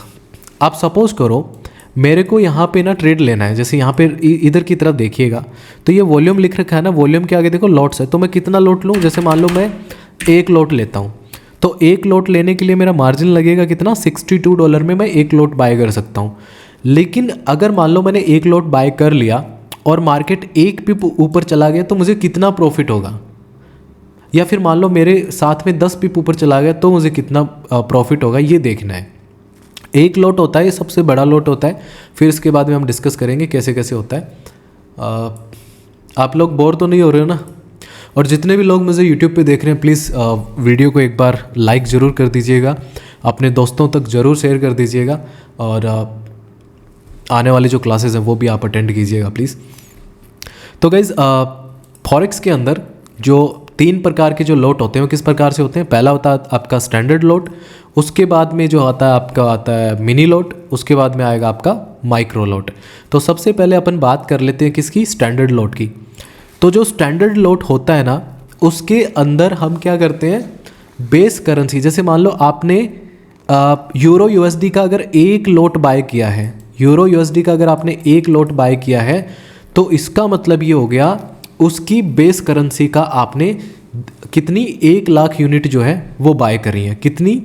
आप सपोज करो मेरे को यहाँ पे ना ट्रेड लेना है, जैसे यहाँ पे इधर की तरफ देखिएगा तो ये वॉल्यूम लिख रखा है ना, वॉल्यूम के आगे देखो लॉट्स है, तो मैं कितना लॉट लूँ, जैसे मान लो मैं 1 लॉट लेता हूँ, तो 1 लॉट लेने के लिए मेरा मार्जिन लगेगा कितना, $62 में मैं 1 लॉट बाय कर सकता हूँ। लेकिन अगर मान लो मैंने 1 लॉट बाय कर लिया और मार्केट 1 पिप ऊपर चला गया, तो मुझे कितना प्रॉफिट होगा, या फिर मान लो मेरे साथ में 10 पिप ऊपर चला गया तो मुझे कितना प्रॉफिट होगा, ये देखना है। 1 लॉट होता है, ये सबसे बड़ा लॉट होता है, फिर इसके बाद में हम डिस्कस करेंगे कैसे कैसे होता है। आप लोग बोर तो नहीं हो रहे हो ना। और जितने भी लोग मुझे यूट्यूब पे देख रहे हैं प्लीज़ वीडियो को एक बार लाइक ज़रूर कर दीजिएगा, अपने दोस्तों तक ज़रूर शेयर कर दीजिएगा, और आने वाली जो क्लासेस हैं वो भी आप अटेंड कीजिएगा प्लीज़। तो गाइज़ फॉरेक्स के अंदर जो 3 प्रकार के जो लोट होते हैं वो किस प्रकार से होते हैं? पहला होता है आपका स्टैंडर्ड लोट, उसके बाद में जो आता है आपका आता है मिनी लोट, उसके बाद में आएगा आपका माइक्रो लोट। तो सबसे पहले अपन बात कर लेते हैं किसकी? स्टैंडर्ड लोट की। तो जो स्टैंडर्ड लोट होता है ना, उसके अंदर हम क्या करते हैं, बेस करेंसी, जैसे मान लो आपने यूरो यूएसडी का अगर 1 लोट बाय किया है, यूरो यूएसडी का अगर आपने 1 लोट बाय किया है, तो इसका मतलब ये हो गया उसकी बेस करेंसी का आपने कितनी 1 लाख यूनिट जो है वो बाय करी है। कितनी?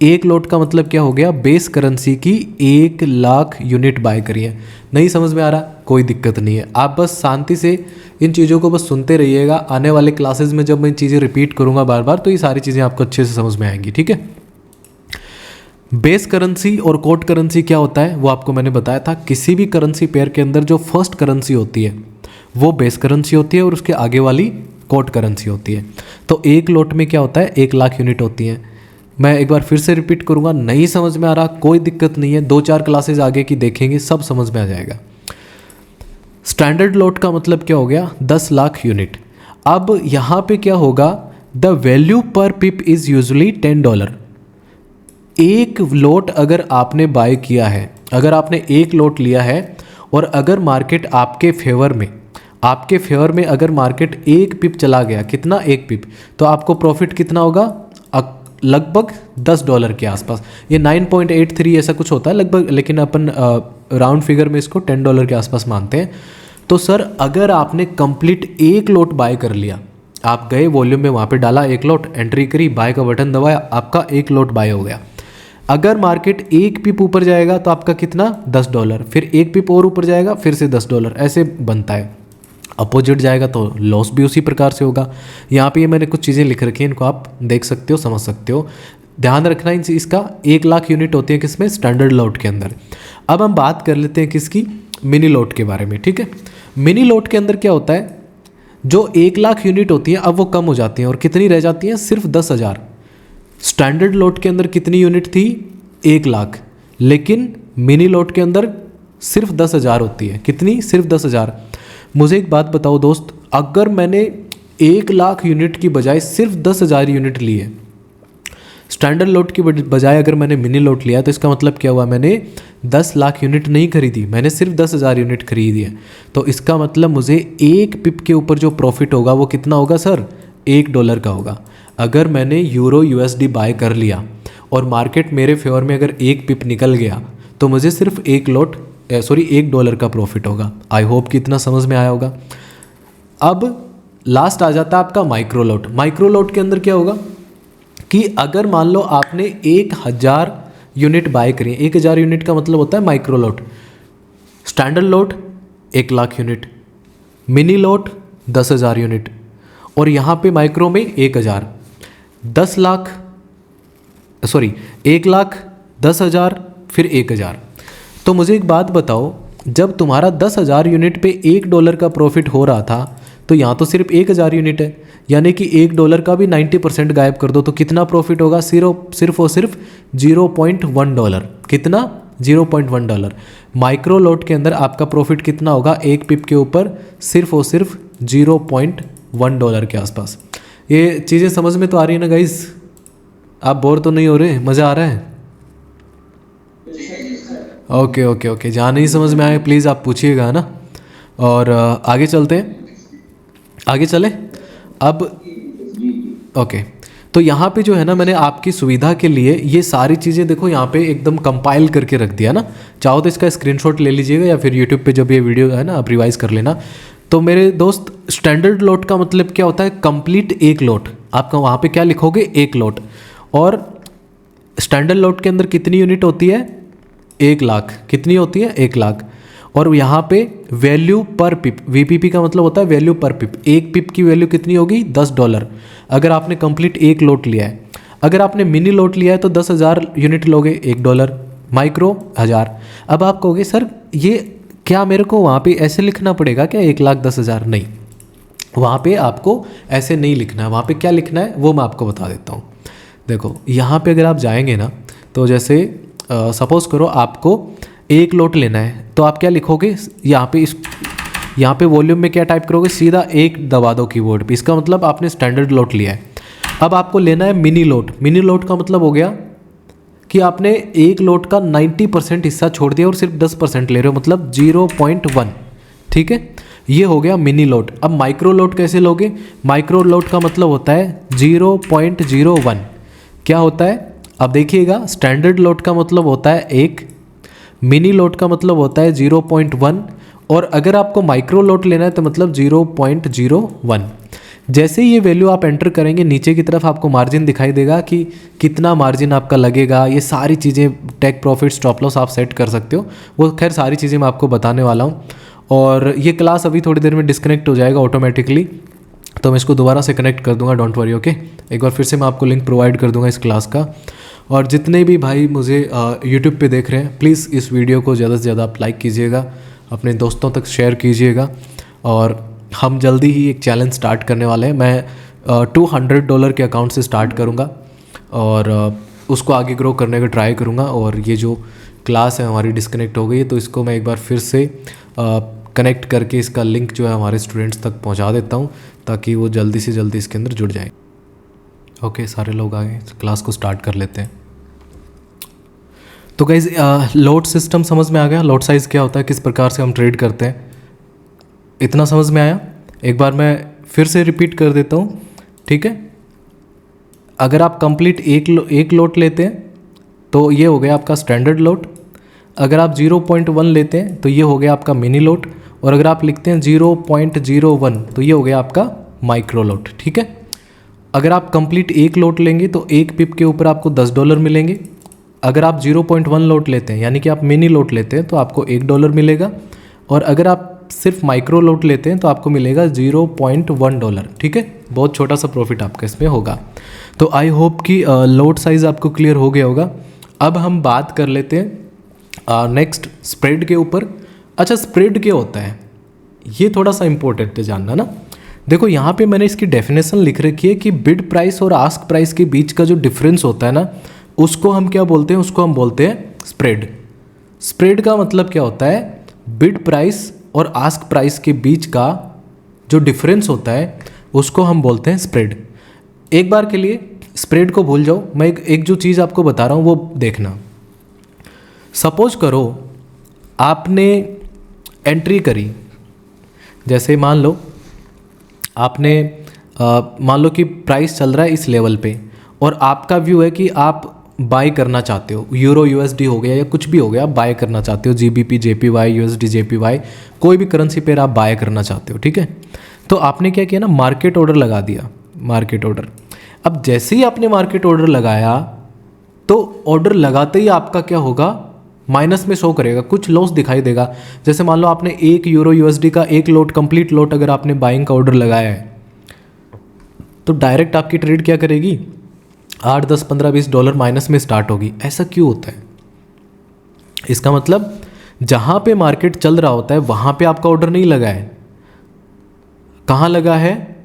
1 लोट का मतलब क्या हो गया? बेस करेंसी की 1 लाख यूनिट बाय करी है। नहीं समझ में आ रहा? कोई दिक्कत नहीं है, आप बस शांति से इन चीज़ों को बस सुनते रहिएगा। आने वाले क्लासेस में जब मैं इन चीज़ें रिपीट करूँगा बार बार, तो ये सारी चीज़ें आपको अच्छे से समझ में आएंगी, ठीक है। बेस करेंसी और कोट करेंसी क्या होता है वो आपको मैंने बताया था। किसी भी करेंसी पेयर के अंदर जो फर्स्ट करेंसी होती है वो बेस करेंसी होती है और उसके आगे वाली कोट करेंसी होती है। तो 1 लोट में क्या होता है? 1 लाख यूनिट होती हैं। मैं एक बार फिर से रिपीट करूँगा, नहीं समझ में आ रहा कोई दिक्कत नहीं है, 2-4 क्लासेस आगे की देखेंगे, सब समझ में आ जाएगा। स्टैंडर्ड लोट का मतलब क्या हो गया? 10 लाख यूनिट। अब यहाँ पे क्या होगा? द वैल्यू पर पिप इज़ यूजुअली $10। 1 लोट अगर आपने बाय किया है, अगर आपने 1 लोट लिया है और अगर मार्केट आपके फेवर में अगर मार्केट 1 पिप चला गया, कितना? 1 पिप, तो आपको प्रॉफिट कितना होगा? लगभग $10 के आसपास। ये 9.83 ऐसा कुछ होता है लगभग, लेकिन अपन राउंड फिगर में इसको $10 के आसपास मानते हैं। तो सर अगर आपने कंप्लीट 1 लोट बाय कर लिया, आप गए वॉल्यूम में, वहाँ पे डाला 1 लोट, एंट्री करी, बाय का बटन दबाया, आपका 1 लोट बाय हो गया। अगर मार्केट 1 पिप ऊपर जाएगा तो आपका कितना? $10, फिर 1 पिप और ऊपर जाएगा फिर से $10, ऐसे बनता है। अपोजिट जाएगा तो लॉस भी उसी प्रकार से होगा। यहाँ पे ये मैंने कुछ चीज़ें लिख रखी हैं, इनको आप देख सकते हो, समझ सकते हो, ध्यान रखना इसका। 1 लाख यूनिट होती है किसमें? स्टैंडर्ड लोट के अंदर। अब हम बात कर लेते हैं किसकी? मिनी लोट के बारे में, ठीक है। मिनी लोट के अंदर क्या होता है? जो 1 लाख यूनिट होती है अब वो कम हो जाती हैं और कितनी रह जाती हैं? सिर्फ 10,000। स्टैंडर्ड लोट के अंदर कितनी यूनिट थी? 1 लाख, लेकिन मिनी लोट के अंदर सिर्फ 10,000 होती है। कितनी? सिर्फ 10,000। मुझे एक बात बताओ दोस्त, अगर मैंने 1 लाख यूनिट की बजाय सिर्फ 10,000 यूनिट ली है, स्टैंडर्ड लोट की बजाय अगर मैंने मिनी लोट लिया, तो इसका मतलब क्या हुआ? मैंने 10 लाख यूनिट नहीं खरीदी, मैंने सिर्फ 10,000 यूनिट खरीदी है। तो इसका मतलब मुझे 1 पिप के ऊपर जो प्रॉफिट होगा वो कितना होगा सर? $1 का होगा। अगर मैंने यूरो यूएसडी बाय कर लिया और मार्केट मेरे फेवर में अगर 1 पिप निकल गया, तो मुझे सिर्फ $1 का प्रॉफिट होगा। आई होप कि इतना समझ में आया होगा। अब लास्ट आ जाता है आपका माइक्रो लोट। माइक्रो लोट के अंदर क्या होगा कि अगर मान लो आपने 1000 यूनिट बाय करी, 1000 यूनिट का मतलब होता है माइक्रो लोट। स्टैंडर्ड लोट 1 लाख यूनिट, मिनी लोट 10,000 यूनिट, और यहाँ पे माइक्रो में 1,000, 1 लाख 10,000 फिर 1,000। तो मुझे एक बात बताओ, जब तुम्हारा 10,000 यूनिट पे $1 का प्रॉफिट हो रहा था, तो यहाँ तो सिर्फ 1,000 यूनिट है, यानी कि $1 का भी 90% गायब कर दो तो कितना प्रॉफिट होगा? सिर्फ और सिर्फ $0.1। कितना? $0.1। माइक्रो लोट के अंदर आपका प्रॉफिट कितना होगा 1 पिप के ऊपर? सिर्फ और सिर्फ $0.1 के आसपास। ये चीज़ें समझ में तो आ रही है ना गाइस? आप बोर तो नहीं हो रहे? मज़ा आ रहा है? ओके, जहाँ नहीं समझ में आए प्लीज़ आप पूछिएगा ना। और आगे चलते हैं, आगे चले अब। ओके, तो यहाँ पे जो है ना, मैंने आपकी सुविधा के लिए ये सारी चीज़ें देखो यहाँ पे एकदम कंपाइल करके रख दिया ना। चाहो तो इसका स्क्रीनशॉट ले लीजिएगा या फिर यूट्यूब पे जब ये वीडियो है ना आप रिवाइज कर लेना। तो मेरे दोस्त, स्टैंडर्ड लोट का मतलब क्या होता है? कंप्लीट 1 लोट। आपका वहाँ पे क्या लिखोगे? 1 लोट। और स्टैंडर्ड लोट के अंदर कितनी यूनिट होती है? 1 लाख। कितनी होती है? 1 लाख। और यहाँ पे वैल्यू पर पिप, VPP का मतलब होता है वैल्यू पर पिप। 1 पिप की वैल्यू कितनी होगी? $10, अगर आपने कंप्लीट 1 लोट लिया है। अगर आपने मिनी लोट लिया है तो 10,000 यूनिट लोगे, $1, माइक्रो 1000। अब आप कहोगे सर ये क्या मेरे को वहाँ पे ऐसे लिखना पड़ेगा क्या 1,10,000? नहीं, वहाँ पे आपको ऐसे नहीं लिखना है, वहाँ पे क्या लिखना है वो मैं आपको बता देता हूँ। देखो यहाँ पे अगर आप जाएंगे ना, तो जैसे सपोज़ करो आपको 1 लोट लेना है, तो आप क्या लिखोगे यहाँ पे वॉल्यूम में क्या टाइप करोगे, सीधा 1 दबा दो कीबोर्ड पे। इसका मतलब आपने स्टैंडर्ड लोट लिया है। अब आपको लेना है मिनी लोट। मिनी लोट का मतलब हो गया कि आपने 1 लोट का 90% हिस्सा छोड़ दिया और सिर्फ 10% ले रहे हो, मतलब 0.1। ठीक है, ये हो गया मिनी लोट। अब माइक्रो लोट कैसे लोगे? माइक्रो लोट का मतलब होता है 0.01। क्या होता है अब देखिएगा, स्टैंडर्ड लोट का मतलब होता है 1, मिनी लोट का मतलब होता है 0.1, और अगर आपको माइक्रो लोट लेना है तो मतलब 0.01। जैसे ही ये वैल्यू आप एंटर करेंगे, नीचे की तरफ आपको मार्जिन दिखाई देगा कि कितना मार्जिन आपका लगेगा। ये सारी चीज़ें, टेक प्रॉफिट, स्टॉप लॉस आप सेट कर सकते हो। वो खैर सारी चीज़ें मैं आपको बताने वाला हूँ। और ये क्लास अभी थोड़ी देर में डिस्कनेक्ट हो जाएगा ऑटोमेटिकली, तो मैं इसको दोबारा से कनेक्ट कर दूंगा, डोंट वरी। ओके, एक बार फिर से मैं आपको लिंक प्रोवाइड कर दूंगा इस क्लास का। और जितने भी भाई मुझे यूट्यूब पे देख रहे हैं, प्लीज़ इस वीडियो को ज़्यादा से ज़्यादा आप लाइक कीजिएगा, अपने दोस्तों तक शेयर कीजिएगा। और हम जल्दी ही एक चैलेंज स्टार्ट करने वाले हैं। मैं $200 के अकाउंट से स्टार्ट करूँगा और उसको आगे ग्रो करने का ट्राई करूँगा। और ये जो क्लास है हमारी डिस्कनेक्ट हो गई है, तो इसको मैं एक बार फिर से कनेक्ट करके इसका लिंक जो है हमारे स्टूडेंट्स तक पहुंचा देता हूं, ताकि वो जल्दी से जल्दी इसके अंदर जुड़ जाएं। ओके, सारे लोग आ गए, क्लास को स्टार्ट कर लेते हैं। तो गाइज, लोट सिस्टम समझ में आ गया, लोट साइज़ क्या होता है, किस प्रकार से हम ट्रेड करते हैं, इतना समझ में आया। एक बार मैं फिर से रिपीट कर देता हूँ, ठीक है। अगर आप कंप्लीट एक लोट लेते हैं तो ये हो गया आपका स्टैंडर्ड लोट। अगर आप 0.1 लेते हैं तो ये हो गया आपका मिनी लोट। और अगर आप लिखते हैं 0.01 तो ये हो गया आपका माइक्रो लोट, ठीक है। अगर आप कंप्लीट 1 लोट लेंगे तो 1 पिप के ऊपर आपको $10 मिलेंगे। अगर आप 0.1 लोट लेते हैं, यानी कि आप मिनी लोट लेते हैं, तो आपको $1 मिलेगा। और अगर आप सिर्फ माइक्रो लोट लेते हैं तो आपको मिलेगा $0.1, ठीक है। बहुत छोटा सा प्रॉफिट आपका इसमें होगा। तो आई होप कि लोट साइज़ आपको क्लियर हो गया होगा। अब हम बात कर लेते हैं नेक्स्ट स्प्रेड के ऊपर। अच्छा, स्प्रेड क्या होता है, ये थोड़ा सा इंपॉर्टेंट है जानना ना। देखो यहाँ पे मैंने इसकी डेफिनेशन लिख रखी है कि बिड प्राइस और आस्क प्राइस के बीच का जो डिफरेंस होता है ना, उसको हम क्या बोलते हैं, उसको हम बोलते हैं स्प्रेड। स्प्रेड का मतलब क्या होता है, बिड प्राइस और आस्क प्राइस के बीच का जो डिफरेंस होता है उसको हम बोलते हैं स्प्रेड। एक बार के लिए स्प्रेड को भूल जाओ, मैं एक जो चीज़ आपको बता रहा हूँ वो देखना। सपोज करो आपने एंट्री करी, जैसे मान लो आपने मान लो कि प्राइस चल रहा है इस लेवल पे, और आपका व्यू है कि आप बाय करना चाहते हो, यूरो यूएसडी हो गया या कुछ भी हो गया, आप बाय करना चाहते हो, जीबीपी जेपीवाई, यूएसडी जेपीवाई, कोई भी करेंसी पेयर आप बाय करना चाहते हो, ठीक है। तो आपने क्या किया ना, मार्केट ऑर्डर लगा दिया, मार्केट ऑर्डर। अब जैसे ही आपने मार्केट ऑर्डर लगाया तो ऑर्डर लगाते ही आपका क्या होगा, माइनस में शो करेगा, कुछ लॉस दिखाई देगा। जैसे मान लो आपने 1 यूरो यूएसडी का 1 लोट, कंप्लीट लोट अगर आपने बाइंग का ऑर्डर लगाया है, तो डायरेक्ट आपकी ट्रेड क्या करेगी, 8, 10, 15, $20 माइनस में स्टार्ट होगी। ऐसा क्यों होता है? इसका मतलब जहाँ पे मार्केट चल रहा होता है वहाँ पे आपका ऑर्डर नहीं लगा है, कहाँ लगा है,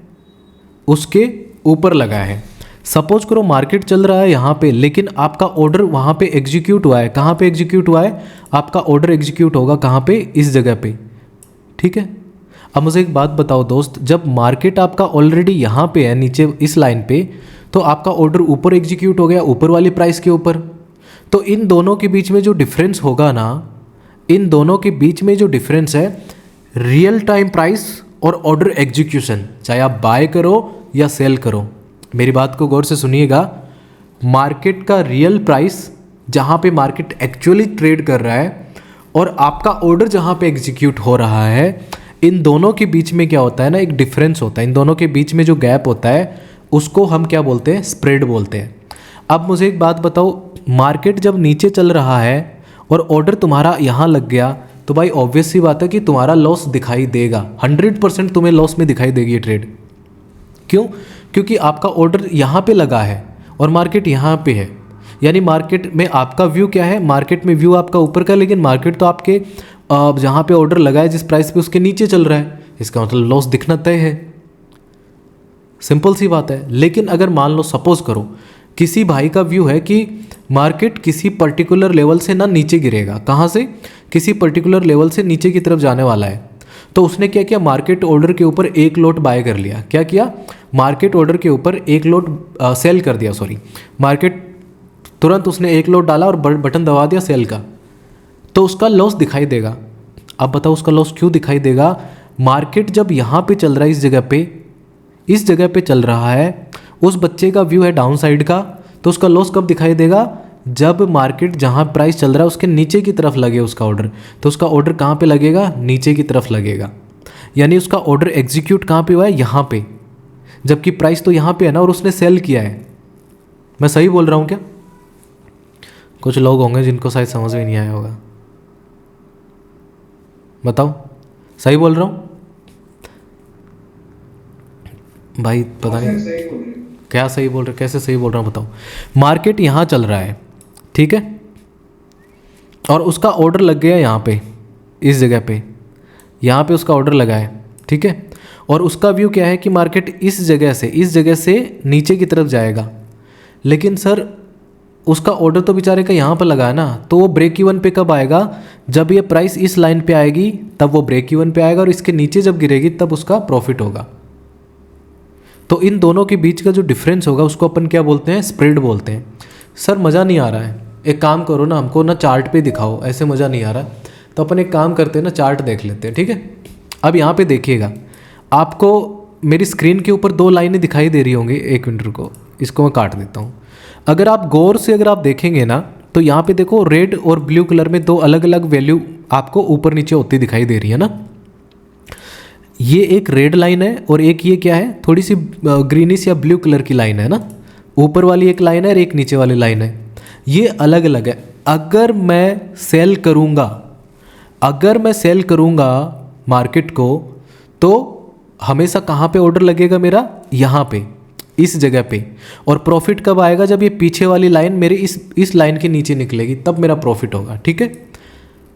उसके ऊपर लगा है। सपोज करो मार्केट चल रहा है यहाँ पे, लेकिन आपका ऑर्डर वहाँ पे एग्जीक्यूट हुआ है। कहाँ पे एग्जीक्यूट हुआ है? आपका ऑर्डर एग्जीक्यूट होगा कहाँ पे, इस जगह पे, ठीक है। अब मुझे एक बात बताओ दोस्त, जब मार्केट आपका ऑलरेडी यहाँ पे है, नीचे इस लाइन पे, तो आपका ऑर्डर ऊपर एग्जीक्यूट हो गया, ऊपर वाली प्राइस के ऊपर। तो इन दोनों के बीच में जो डिफरेंस होगा ना, इन दोनों के बीच में जो डिफरेंस है, रियल टाइम प्राइस और ऑर्डर एग्जीक्यूशन, चाहे आप बाय करो या सेल करो, मेरी बात को गौर से सुनिएगा। मार्केट का रियल प्राइस जहाँ पे मार्केट एक्चुअली ट्रेड कर रहा है और आपका ऑर्डर जहाँ पे एग्जीक्यूट हो रहा है, इन दोनों के बीच में क्या होता है ना, एक डिफरेंस होता है। इन दोनों के बीच में जो गैप होता है उसको हम क्या बोलते हैं, स्प्रेड बोलते हैं। अब मुझे एक बात बताओ, मार्केट जब नीचे चल रहा है और ऑर्डर तुम्हारा यहाँ लग गया, तो भाई ऑब्वियस सी बात है कि तुम्हारा लॉस दिखाई देगा, 100% तुम्हें लॉस में दिखाई देगी ये ट्रेड। क्यों? क्योंकि आपका ऑर्डर यहाँ पे लगा है और मार्केट यहाँ पे है। यानी मार्केट में आपका व्यू क्या है, मार्केट में व्यू आपका ऊपर का, लेकिन मार्केट तो आपके जहाँ पे ऑर्डर लगा है जिस प्राइस पे, उसके नीचे चल रहा है। इसका मतलब लॉस दिखना तय है, सिंपल सी बात है। लेकिन अगर मान लो सपोज करो किसी भाई का व्यू है कि मार्केट किसी पर्टिकुलर लेवल से ना नीचे गिरेगा, कहाँ से, किसी पर्टिकुलर लेवल से नीचे की तरफ जाने वाला है, तो उसने क्या किया, मार्केट ऑर्डर के ऊपर एक लोट बाय कर लिया। क्या किया, मार्केट ऑर्डर के ऊपर एक लोट सेल कर दिया, सॉरी, मार्केट तुरंत उसने एक लोट डाला और बटन दबा दिया सेल का, तो उसका लॉस दिखाई देगा। अब बताओ उसका लॉस क्यों दिखाई देगा? मार्केट जब यहाँ पे चल रहा है, इस जगह पे चल रहा है, उस बच्चे का व्यू है डाउन साइड का, तो उसका लॉस कब दिखाई देगा? जब मार्केट जहाँ प्राइस चल रहा है उसके नीचे की तरफ लगे उसका ऑर्डर, तो उसका ऑर्डर कहाँ पे लगेगा? नीचे की तरफ लगेगा। यानी उसका ऑर्डर एग्जीक्यूट कहाँ पे हुआ है? यहाँ पे, जबकि प्राइस तो यहाँ पे है ना, और उसने सेल किया है। मैं सही बोल रहा हूँ क्या? कुछ लोग होंगे जिनको शायद समझ में नहीं आया होगा, बताओ सही बोल रहा हूँ भाई? पता नहीं क्या सही बोल रहे, कैसे सही बोल रहा हूँ बताओ। मार्केट यहाँ चल रहा है, ठीक है, और उसका ऑर्डर लग गया यहाँ पे, इस जगह पे, यहाँ पे उसका ऑर्डर लगा है, ठीक है, और उसका व्यू क्या है कि मार्केट इस जगह से नीचे की तरफ जाएगा। लेकिन सर उसका ऑर्डर तो बेचारे का यहाँ पर लगा है ना, तो वो ब्रेक इवन पे कब आएगा? जब ये प्राइस इस लाइन पे आएगी तब वो ब्रेक इवन पे आएगा, और इसके नीचे जब गिरेगी तब उसका प्रॉफिट होगा। तो इन दोनों के बीच का जो डिफरेंस होगा उसको अपन क्या बोलते हैं? स्प्रेड बोलते हैं। सर मज़ा नहीं आ रहा है, एक काम करो ना, हमको ना चार्ट पे दिखाओ, ऐसे मज़ा नहीं आ रहा। तो अपन एक काम करते हैं ना, चार्ट देख लेते हैं, ठीक है। अब यहाँ पे देखिएगा, आपको मेरी स्क्रीन के ऊपर दो लाइनें दिखाई दे रही होंगी। एक मिनट रुको, इसको मैं काट देता हूँ। अगर आप गौर से अगर आप देखेंगे ना, तो यहाँ पे देखो रेड और ब्लू कलर में दो अलग अलग वैल्यू आपको ऊपर नीचे होती दिखाई दे रही है ना। ये एक रेड लाइन है और एक ये क्या है, थोड़ी सी ग्रीनिश या ब्लू कलर की लाइन है ना। ऊपर वाली एक लाइन है और एक नीचे वाली लाइन है, ये अलग अलग है। अगर मैं सेल करूँगा मार्केट को, तो हमेशा कहाँ पे ऑर्डर लगेगा मेरा? यहाँ पे, इस जगह पे। और प्रॉफिट कब आएगा? जब ये पीछे वाली लाइन मेरे इस लाइन के नीचे निकलेगी, तब मेरा प्रॉफिट होगा, ठीक है।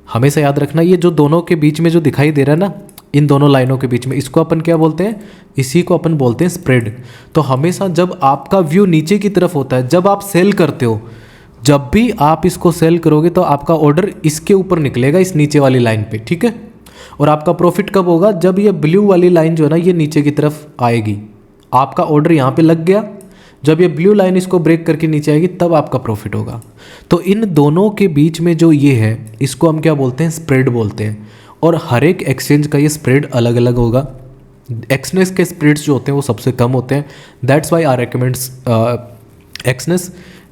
हमेशा याद रखना, ये जो दोनों के बीच में जो दिखाई दे रहा है ना, इन दोनों लाइनों के बीच में, इसको अपन क्या बोलते हैं? इसी को अपन बोलते हैं स्प्रेड। तो हमेशा जब आपका व्यू नीचे की तरफ होता है, जब आप सेल करते हो, जब भी आप इसको सेल करोगे तो आपका ऑर्डर इसके ऊपर निकलेगा, इस नीचे वाली लाइन पे, ठीक है। और आपका प्रॉफिट कब होगा? जब ये ब्लू वाली लाइन जो है ना, ये नीचे की तरफ आएगी, आपका ऑर्डर यहाँ पे लग गया, जब ये ब्लू लाइन इसको ब्रेक करके नीचे आएगी तब आपका प्रॉफिट होगा। तो इन दोनों के बीच में जो ये है, इसको हम क्या बोलते हैं? स्प्रेड बोलते हैं। और हर एक एक्सचेंज का ये स्प्रेड अलग अलग होगा। एक्सनेस के स्प्रेड्स जो होते हैं वो सबसे कम होते हैं। That's why I recommends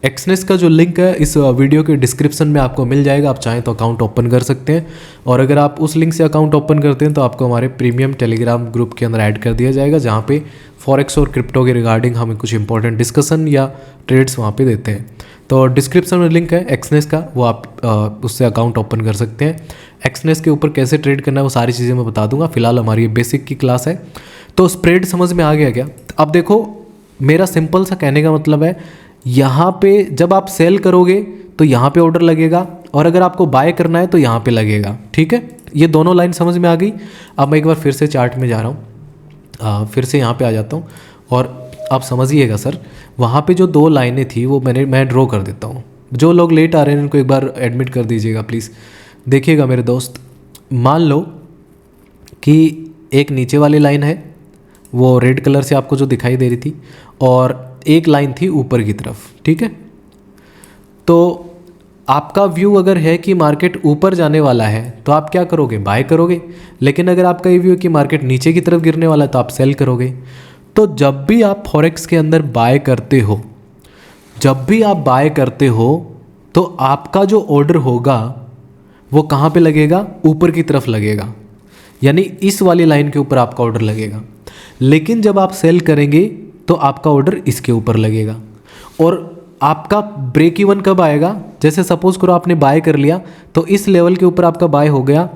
Exness का जो लिंक है इस वीडियो के डिस्क्रिप्शन में आपको मिल जाएगा, आप चाहें तो अकाउंट ओपन कर सकते हैं। और अगर आप उस लिंक से अकाउंट ओपन करते हैं तो आपको हमारे प्रीमियम टेलीग्राम ग्रुप के अंदर ऐड कर दिया जाएगा, जहाँ पे फॉरेक्स और क्रिप्टो के रिगार्डिंग हमें कुछ इंपॉर्टेंट डिस्कशन या ट्रेड्स वहाँ पे देते हैं। तो डिस्क्रिप्शन में लिंक है एक्सनेस का, वो आप उससे अकाउंट ओपन कर सकते हैं। एक्सनेस के ऊपर कैसे ट्रेड करना है वो सारी चीज़ें मैं बता दूंगा। फिलहाल हमारी ये बेसिक की क्लास है। तो स्प्रेड समझ में आ गया क्या? अब देखो, मेरा सिंपल सा कहने का मतलब है, यहाँ पे जब आप सेल करोगे तो यहाँ पे ऑर्डर लगेगा, और अगर आपको बाय करना है तो यहाँ पे लगेगा, ठीक है। ये दोनों लाइन समझ में आ गई। अब मैं एक बार फिर से चार्ट में जा रहा हूँ, फिर से यहाँ पे आ जाता हूँ, और आप समझिएगा सर, वहाँ पे जो दो लाइनें थी वो मैं ड्रॉ कर देता हूँ। जो लोग लेट आ रहे हैं उनको एक बार एडमिट कर दीजिएगा प्लीज़। देखिएगा मेरे दोस्त, मान लो कि एक नीचे वाली लाइन है, वो रेड कलर से आपको जो दिखाई दे रही थी, और एक लाइन थी ऊपर की तरफ, ठीक है। तो आपका व्यू अगर है कि मार्केट ऊपर जाने वाला है तो आप क्या करोगे? बाय करोगे। लेकिन अगर आपका ये व्यू कि मार्केट नीचे की तरफ गिरने वाला है तो आप सेल करोगे। तो जब भी आप फॉरेक्स के अंदर बाय करते हो, तो आपका जो ऑर्डर होगा वो कहाँ पे लगेगा? ऊपर की तरफ लगेगा, यानी इस वाली लाइन के ऊपर आपका ऑर्डर लगेगा। लेकिन जब आप सेल करेंगे तो आपका ऑर्डर इसके ऊपर लगेगा। और आपका ब्रेक इवन कब आएगा? जैसे सपोज करो आपने बाय कर लिया, तो इस लेवल के ऊपर आपका बाय हो गया,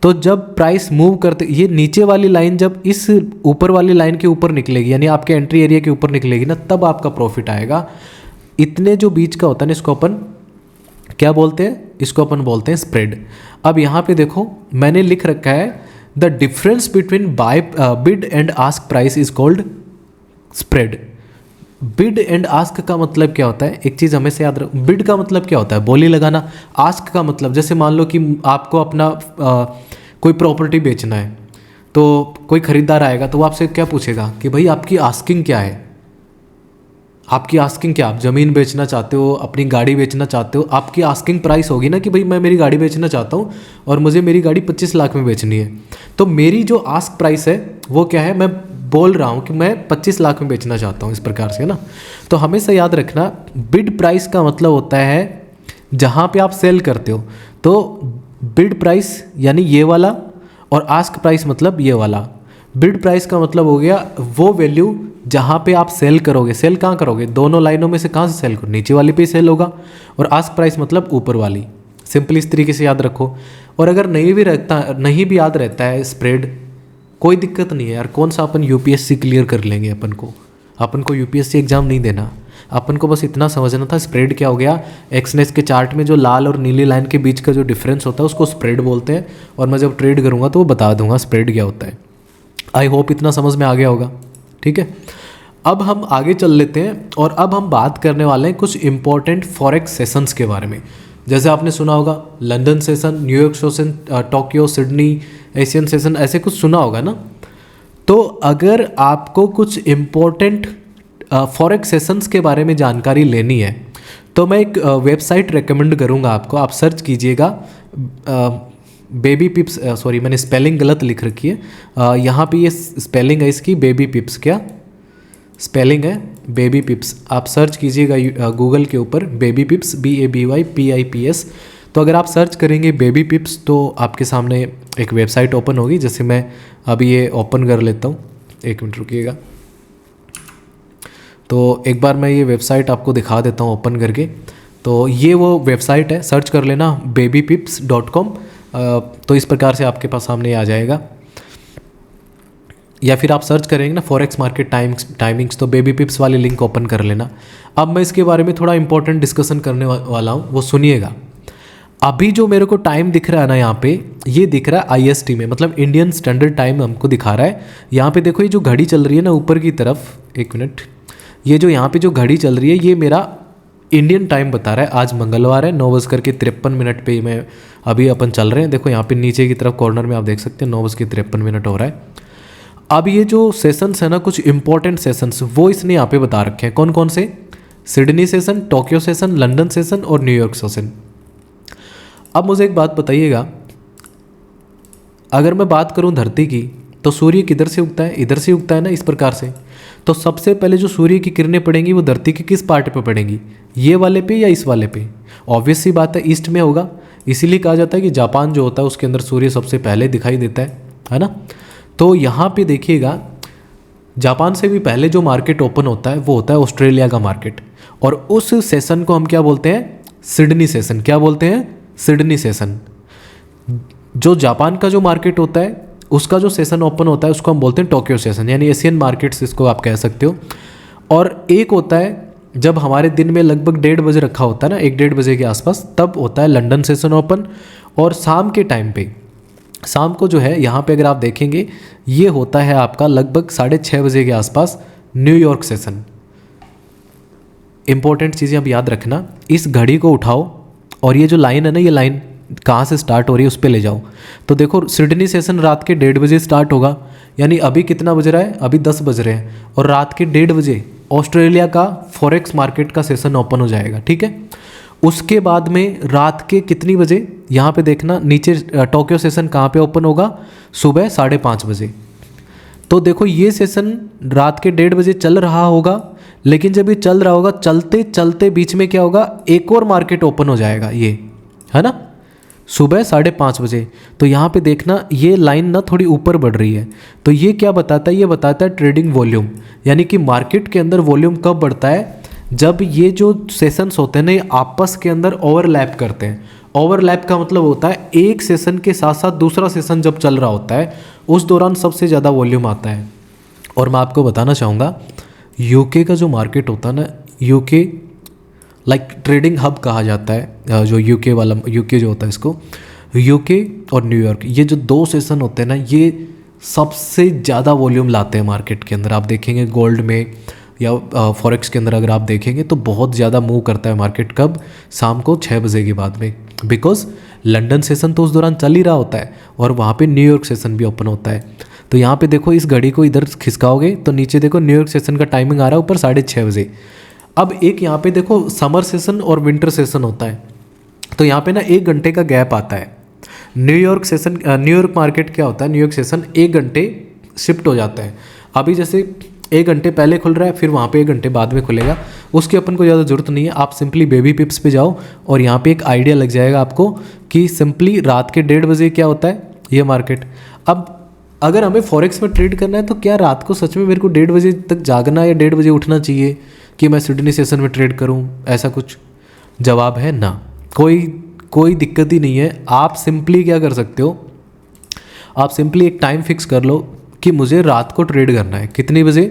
तो जब प्राइस मूव करते, ये नीचे वाली लाइन जब इस ऊपर वाली लाइन के ऊपर निकलेगी, यानी आपके एंट्री एरिया के ऊपर निकलेगी ना, तब आपका प्रॉफिट आएगा। इतने जो बीच का होता है ना, इसको अपन क्या बोलते हैं? इसको अपन बोलते हैं स्प्रेड। अब यहाँ पे देखो, मैंने लिख रखा है the difference between bid and ask price is called spread. Bid and ask का मतलब क्या होता है, एक चीज़ हमेशा याद रखो। बिड का मतलब क्या होता है, बोली लगाना। आस्क का मतलब जैसे मान लो कि आपको अपना कोई प्रॉपर्टी बेचना है, तो कोई खरीदार आएगा तो वो आपसे क्या पूछेगा कि भाई आपकी आस्किंग क्या है, आपकी आस्किंग क्या, आप ज़मीन बेचना चाहते हो, अपनी गाड़ी बेचना चाहते हो, आपकी आस्किंग प्राइस होगी ना कि भाई मैं मेरी गाड़ी बेचना चाहता हूँ और मुझे मेरी गाड़ी 25 लाख में बेचनी है। तो मेरी जो आस्क प्राइस है वो क्या है, मैं बोल रहा हूँ कि मैं 25 लाख में बेचना चाहता हूँ, इस प्रकार से ना। तो हमेशा याद रखना, बिड प्राइस का मतलब होता है जहाँ पे आप सेल करते हो। तो बिड प्राइस यानी ये वाला, और आस्क प्राइस मतलब ये वाला। बिड प्राइस का मतलब हो गया वो वैल्यू जहाँ पे आप सेल करोगे। सेल कहाँ करोगे, दोनों लाइनों में से कहाँ से सेल करो, नीचे वाली पे सेल होगा। और आस्क प्राइस मतलब ऊपर वाली। सिंपल इस तरीके से याद रखो। और अगर नहीं भी याद रहता है स्प्रेड, कोई दिक्कत नहीं है यार। कौन सा अपन यूपीएससी क्लियर कर लेंगे, अपन को यूपीएससी एग्जाम नहीं देना। अपन को बस इतना समझना था स्प्रेड क्या हो गया। एक्सनेस के चार्ट में जो लाल और नीली लाइन के बीच का जो डिफरेंस होता है उसको स्प्रेड बोलते हैं। और मैं जब ट्रेड करूँगा तो वो बता दूंगा स्प्रेड क्या होता है। आई होप इतना समझ में आ गया होगा, ठीक है। अब हम आगे चल लेते हैं और अब हम बात करने वाले हैं कुछ इंपॉर्टेंट फॉरेक्स सेशंस के बारे में। जैसे आपने सुना होगा London session, New York session, Tokyo, Sydney, Asian session, ऐसे कुछ सुना होगा ना। तो अगर आपको कुछ इम्पोर्टेंट फॉरेक्स सेशंस के बारे में जानकारी लेनी है तो मैं एक वेबसाइट रेकमेंड करूँगा आपको। आप सर्च कीजिएगा बेबी पिप्स, सॉरी मैंने स्पेलिंग गलत लिख रखी है। यहाँ पे ये स्पेलिंग है इसकी बेबी पिप्स, क्या स्पेलिंग है बेबी पिप्स। आप सर्च कीजिएगा गूगल के ऊपर बेबी पिप्स, BABYPIPS। तो अगर आप सर्च करेंगे बेबी पिप्स तो आपके सामने एक वेबसाइट ओपन होगी। जैसे मैं अभी ये ओपन कर लेता हूँ, एक मिनट रुकिएगा। तो एक बार मैं ये वेबसाइट आपको दिखा देता हूँ ओपन करके। तो ये वो वेबसाइट है, सर्च कर लेना babypips.com। तो इस प्रकार से आपके पास सामने आ जाएगा। या फिर आप सर्च करेंगे ना फॉरेक्स मार्केट टाइमिंग्स, तो बेबी पिप्स वाली लिंक ओपन कर लेना। अब मैं इसके बारे में थोड़ा इंपॉर्टेंट डिस्कशन करने वाला हूँ, वो सुनिएगा। अभी जो मेरे को टाइम दिख रहा है ना यहाँ पे, ये दिख रहा है IST में, मतलब इंडियन स्टैंडर्ड टाइम हमको दिखा रहा है। यहाँ पे देखो ये जो घड़ी चल रही है ना ऊपर की तरफ, एक मिनट, ये जो यहाँ पे जो घड़ी चल रही है ये मेरा इंडियन टाइम बता रहा है। आज मंगलवार है, 9:53 पे मैं अभी अपन चल रहे हैं। देखो यहाँ पे नीचे की तरफ कॉर्नर में आप देख सकते हैं 9:53 हो रहा है। अब ये जो सेशंस है ना, कुछ इंपॉर्टेंट सेशंस वो इसने यहाँ पे बता रखे हैं। कौन कौन से, Sydney session, Tokyo session, London session और न्यूयॉर्क सेशन। अब मुझे एक बात बताइएगा, अगर मैं बात करूँ धरती की तो सूर्य किधर से उगता है, इधर से उगता है ना, इस प्रकार से। तो सबसे पहले जो सूर्य की किरणें पड़ेंगी वो धरती के किस पार्ट पे पड़ेंगी, ये वाले पे या इस वाले पे। ऑब्वियस सी बात है ईस्ट में होगा। इसीलिए कहा जाता है कि जापान जो होता है उसके अंदर सूर्य सबसे पहले दिखाई देता है ना। तो यहाँ पे देखिएगा, जापान से भी पहले जो मार्केट ओपन होता है वो होता है ऑस्ट्रेलिया का मार्केट। और उस सेशन को हम क्या बोलते हैं, सिडनी सेशन। क्या बोलते हैं, सिडनी सेशन। जो जापान का जो मार्केट होता है उसका जो सेशन ओपन होता है उसको हम बोलते हैं टोक्यो सेशन, यानी एशियन मार्केट्स इसको आप कह सकते हो। और एक होता है जब हमारे दिन में लगभग 1:30 बजे रखा होता है ना, 1-1:30 बजे के आसपास, तब होता है लंदन सेशन ओपन। और शाम के टाइम पे, शाम को जो है यहाँ पे अगर आप देखेंगे ये होता है आपका लगभग 6:30 बजे के आसपास न्यूयॉर्क सेशन। इंपॉर्टेंट चीज़ें अब याद रखना, इस घड़ी को उठाओ और ये जो लाइन है ना, ये लाइन कहाँ से स्टार्ट हो रही है उस पर ले जाओ। तो देखो सिडनी सेशन रात के 1:30 बजे स्टार्ट होगा, यानी अभी कितना बज रहा है, अभी 10 बज रहे हैं। और रात के 1:30 बजे ऑस्ट्रेलिया का फॉरेक्स मार्केट का सेशन ओपन हो जाएगा, ठीक है। उसके बाद में रात के कितनी बजे, यहाँ पे देखना नीचे टोक्यो सेशन कहाँ पे ओपन होगा, सुबह 5:30 बजे। तो देखो ये सेशन रात के 1:30 बजे चल रहा होगा, लेकिन जब ये चल रहा होगा चलते चलते बीच में क्या होगा, एक और मार्केट ओपन हो जाएगा, ये है ना, सुबह 5:30 बजे। तो यहाँ पे देखना ये लाइन ना थोड़ी ऊपर बढ़ रही है। तो ये क्या बताता है, ये बताता है ट्रेडिंग वॉल्यूम, यानी कि मार्केट के अंदर वॉल्यूम कब बढ़ता है, जब ये जो सेशंस होते हैं ना ये आपस के अंदर ओवरलैप करते हैं। ओवरलैप का मतलब होता है एक सेशन के साथ साथ दूसरा सेशन जब चल रहा होता है उस दौरान सबसे ज़्यादा वॉल्यूम आता है। और मैं आपको बताना चाहूँगा यूके का जो मार्केट होता है ना, यूके लाइक ट्रेडिंग हब कहा जाता है, जो यूके वाला, यूके जो होता है इसको, यूके और न्यूयॉर्क, ये जो 2 सेशन होते हैं ना ये सबसे ज़्यादा वॉल्यूम लाते हैं मार्केट के अंदर। आप देखेंगे गोल्ड में या फॉरेक्स के अंदर अगर आप देखेंगे तो बहुत ज़्यादा मूव करता है मार्केट। कब? शाम को 6 बजे के बाद में, बिकॉज लंदन सेशन तो उस दौरान चल ही रहा होता है और वहाँ पे न्यूयॉर्क सेशन भी ओपन होता है। तो यहाँ पे देखो इस घड़ी को इधर खिसकाओगे तो नीचे देखो न्यूयॉर्क सेशन का टाइमिंग आ रहा है ऊपर 6:30 बजे। अब एक यहाँ पे देखो समर सेशन और विंटर सेशन होता है, तो यहाँ पे ना 1 घंटे का गैप आता है। न्यूयॉर्क मार्केट क्या होता है, न्यूयॉर्क सेशन 1 घंटे शिफ्ट हो जाता है। अभी जैसे 1 घंटे पहले खुल रहा है, फिर वहाँ पे 1 घंटे बाद में खुलेगा, उसकी अपन को ज़्यादा ज़रूरत नहीं है। आप सिंपली बेबी पिप्स पे जाओ और यहाँ पे एक आइडिया लग जाएगा आपको कि सिंपली रात के 1:30 बजे क्या होता है ये मार्केट। अब अगर हमें फॉरेक्स में ट्रेड करना है तो क्या रात को सच में मेरे को 1:30 बजे तक जागना या 1:30 बजे उठना चाहिए कि मैं सिडनी सेशन में ट्रेड करूँ? ऐसा कुछ जवाब है ना, कोई दिक्कत ही नहीं है। आप सिंपली क्या कर सकते हो, आप सिंपली एक टाइम फिक्स कर लो कि मुझे रात को ट्रेड करना है। कितनी बजे?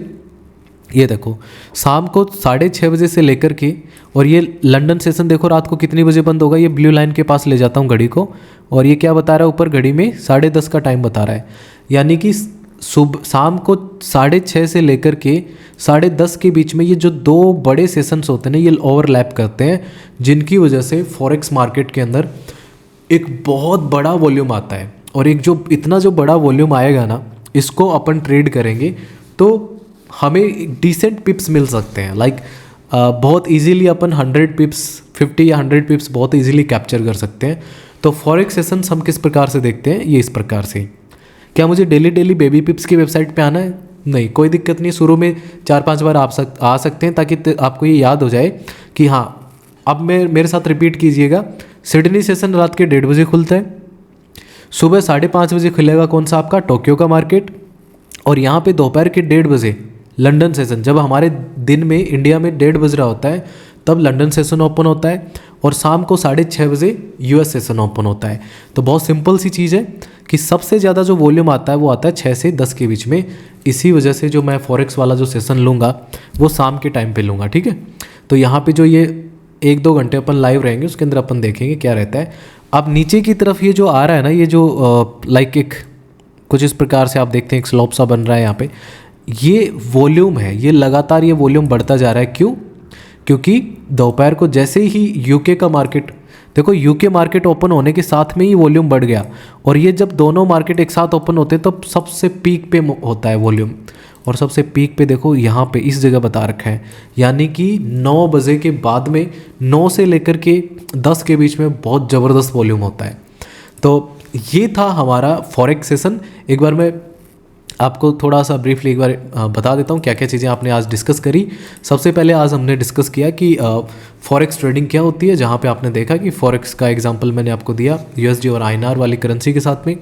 ये देखो शाम को 6:30 बजे से लेकर के, और ये लंदन सेशन देखो रात को कितनी बजे बंद होगा। ये ब्लू लाइन के पास ले जाता हूँ घड़ी को और ये क्या बता रहा है ऊपर घड़ी में 10:30 का टाइम बता रहा है। यानी कि शाम को 6:30 से लेकर के 10:30 के बीच में ये जो 2 बड़े सेशंस होते हैं ना, ये ओवरलैप करते हैं, जिनकी वजह से फॉरेक्स मार्केट के अंदर एक बहुत बड़ा वॉल्यूम आता है। और एक जो इतना जो बड़ा वॉल्यूम आएगा ना, इसको अपन ट्रेड करेंगे तो हमें डिसेंट पिप्स मिल सकते हैं। लाइक बहुत इजीली अपन 100 पिप्स 50 या 100 पिप्स बहुत इजीली कैप्चर कर सकते हैं। तो फॉरेक्स सेशंस हम किस प्रकार से देखते हैं, ये इस प्रकार से। क्या मुझे डेली बेबी पिप्स की वेबसाइट पे आना है? नहीं, कोई दिक्कत नहीं। शुरू में 4-5 बार आप आ सकते हैं ताकि आपको ये याद हो जाए कि हाँ, अब मेरे साथ रिपीट कीजिएगा। सिडनी सेशन रात के 1:30 बजे खुलता है, सुबह 5:30 बजे खुलेगा कौन सा आपका टोक्यो का मार्केट, और यहाँ पे दोपहर के 1:30 बजे लंदन सेशन, जब हमारे दिन में इंडिया में 1:30 बज रहा होता है तब लंदन सेशन ओपन होता है, और शाम को 6:30 बजे यूएस सेशन ओपन होता है। तो बहुत सिंपल सी चीज़ है कि सबसे ज़्यादा जो वॉल्यूम आता है वो आता है 6 से 10 के बीच में। इसी वजह से जो मैं फॉरेक्स वाला जो सेशन लूँगा वो शाम के टाइम पे लूँगा, ठीक है। तो यहाँ पे जो ये 1-2 घंटे अपन लाइव रहेंगे उसके अंदर अपन देखेंगे क्या रहता है। अब नीचे की तरफ ये जो आ रहा है ना, ये जो लाइक एक कुछ इस प्रकार से आप देखते हैं एक स्लोप सा बन रहा है यहाँ पे, ये वॉल्यूम है, ये लगातार ये वॉल्यूम बढ़ता जा रहा है। क्यों? क्योंकि दोपहर को जैसे ही यूके का मार्केट, देखो यूके मार्केट ओपन होने के साथ में ही वॉल्यूम बढ़ गया, और ये जब दोनों मार्केट एक साथ ओपन होते हैं तब सबसे पीक पे होता है वॉल्यूम, और सबसे पीक पे देखो यहाँ पे इस जगह बता रखा है, यानी कि 9 बजे के बाद में 9 से लेकर के 10 के बीच में बहुत ज़बरदस्त वॉल्यूम होता है। तो ये था हमारा फॉरेक्स सेशन। एक बार मैं आपको थोड़ा सा ब्रीफली एक बार बता देता हूँ क्या क्या चीज़ें आपने आज डिस्कस करी। सबसे पहले आज हमने डिस्कस किया कि फॉरेक्स ट्रेडिंग क्या होती है, जहाँ पे आपने देखा कि फॉरेक्स का एग्जांपल मैंने आपको दिया यूएसडी और आईएनआर वाली करेंसी के साथ में।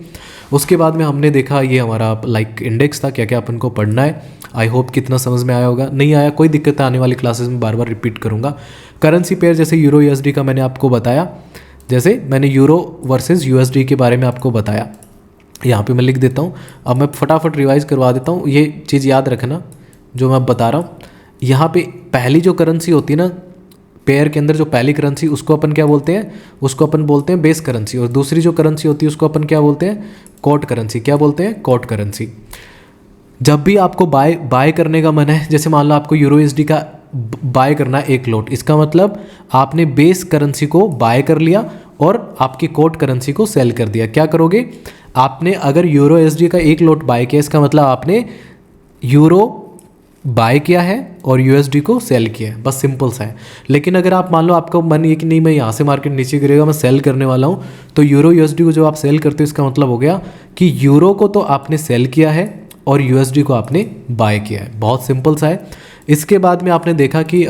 उसके बाद में हमने देखा ये हमारा लाइक इंडेक्स था, क्या क्या अपन को पढ़ना है। आई होप कितना समझ में आया होगा, नहीं आया कोई दिक्कत है, आने वाली क्लासेस में बार बार रिपीट करूँगा। करेंसी पेयर जैसे यूरो यूएसडी का मैंने आपको बताया, जैसे मैंने यूरो वर्सेस यूएसडी के बारे में आपको बताया, यहाँ पे मैं लिख देता हूँ। अब मैं फटाफट रिवाइज करवा देता हूँ, ये चीज़ याद रखना जो मैं बता रहा हूँ। यहाँ पे पहली जो करेंसी होती है ना पेयर के अंदर, जो पहली करेंसी उसको अपन क्या बोलते हैं, उसको अपन बोलते हैं बेस करेंसी, और दूसरी जो करेंसी होती है उसको अपन क्या बोलते हैं, कोट करेंसी। क्या बोलते हैं? Quote currency. जब भी आपको बाय करने का मन है, जैसे मान लो आपको यूरो यूएसडी का बाय करना है 1 लॉट, इसका मतलब आपने बेस करेंसी को बाय कर लिया और आपकी कोट करेंसी को सेल कर दिया। क्या करोगे आपने, अगर यूरो यूएसडी का 1 लॉट बाय किया, इसका मतलब आपने यूरो बाय किया है और यूएसडी को सेल किया है, बस सिंपल सा है। लेकिन अगर आप मान लो आपका मन ये कि नहीं मैं यहाँ से मार्केट नीचे गिरेगा मैं सेल करने वाला हूँ, तो यूरो यूएसडी को जो आप सेल करते हो इसका मतलब हो गया कि यूरो को तो आपने सेल किया है और यूएसडी को आपने बाय किया है, बहुत सिंपल सा है। इसके बाद में आपने देखा कि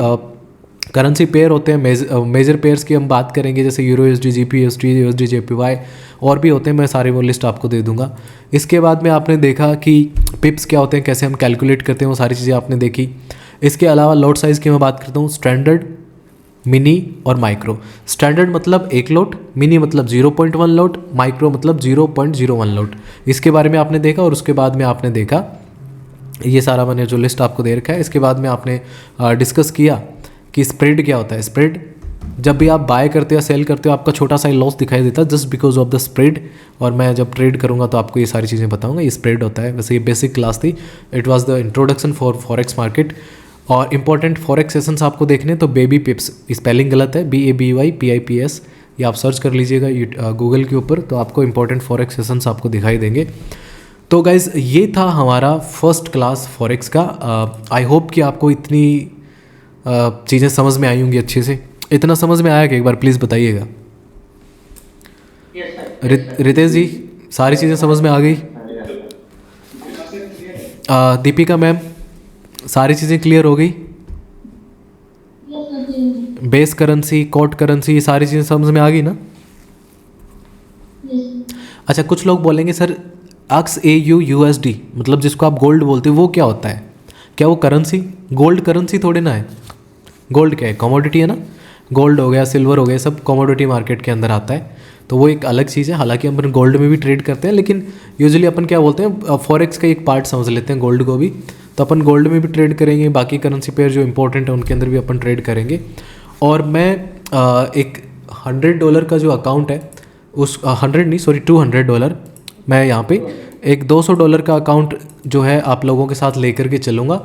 करेंसी पेयर होते हैं, मेजर पेयर्स की हम बात करेंगे, जैसे euro USD, GP USD, USD JPY, और भी होते हैं, मैं सारे वो लिस्ट आपको दे दूंगा। इसके बाद में आपने देखा कि पिप्स क्या होते हैं, कैसे हम कैलकुलेट करते हैं, वो सारी चीज़ें आपने देखी। इसके अलावा लॉट साइज़ की मैं बात करता हूँ, स्टैंडर्ड, मिनी और माइक्रो। स्टैंडर्ड मतलब 1 लॉट, मिनी मतलब 0.1 लॉट, माइक्रो मतलब 0.01 लॉट। इसके बारे में आपने देखा, और उसके बाद में आपने देखा ये सारा मैंने जो लिस्ट आपको दे रखा है। इसके बाद में आपने डिस्कस किया कि स्प्रेड क्या होता है। स्प्रेड जब भी आप बाय करते हो या सेल करते हो आपका छोटा सा लॉस दिखाई देता है just because of the spread. और मैं जब ट्रेड करूँगा तो आपको ये सारी चीज़ें बताऊँगा, ये स्प्रेड होता है। वैसे ये बेसिक क्लास थी, it was the introduction for forex market. और इंपॉर्टेंट फॉरेक्स सेशंस आपको देखने तो बेबी पिप्स, स्पेलिंग गलत है, BABYPIPS, ये आप सर्च कर लीजिएगा गूगल के ऊपर तो आपको इंपॉर्टेंट फॉरेक्स सेशंस आपको दिखाई देंगे। तो गाइज़ ये था हमारा फर्स्ट क्लास फॉरेक्स का। आई होप कि आपको इतनी चीज़ें समझ में आई होंगी अच्छे से। इतना समझ में आया कि एक बार प्लीज़ बताइएगा। रितेश जी सारी चीज़ें समझ में आ गई? दीपिका मैम सारी चीज़ें क्लियर हो गई? बेस करेंसी, कोट करेंसी, ये सारी चीज़ें समझ में आ गई ना? अच्छा, कुछ लोग बोलेंगे सर XAU USD मतलब जिसको आप गोल्ड बोलते हो वो क्या होता है? क्या वो करेंसी? गोल्ड करेंसी थोड़ी ना है। गोल्ड क्या है? कमोडिटी है ना। गोल्ड हो गया, सिल्वर हो गया, सब कमोडिटी मार्केट के अंदर आता है, तो वो एक अलग चीज़ है। हालांकि अपन गोल्ड में भी ट्रेड करते हैं, लेकिन यूजुअली अपन क्या बोलते हैं, फॉरेक्स का एक पार्ट समझ लेते हैं गोल्ड को भी। तो अपन गोल्ड में भी ट्रेड करेंगे, बाकी करेंसी पेयर जो इंपॉर्टेंट है उनके अंदर भी अपन ट्रेड करेंगे। और मैं एक $100 का जो अकाउंट है उस 100 नहीं सॉरी $200 मैं यहाँ पे एक $200 का अकाउंट जो है आप लोगों के साथ लेकर के चलूँगा।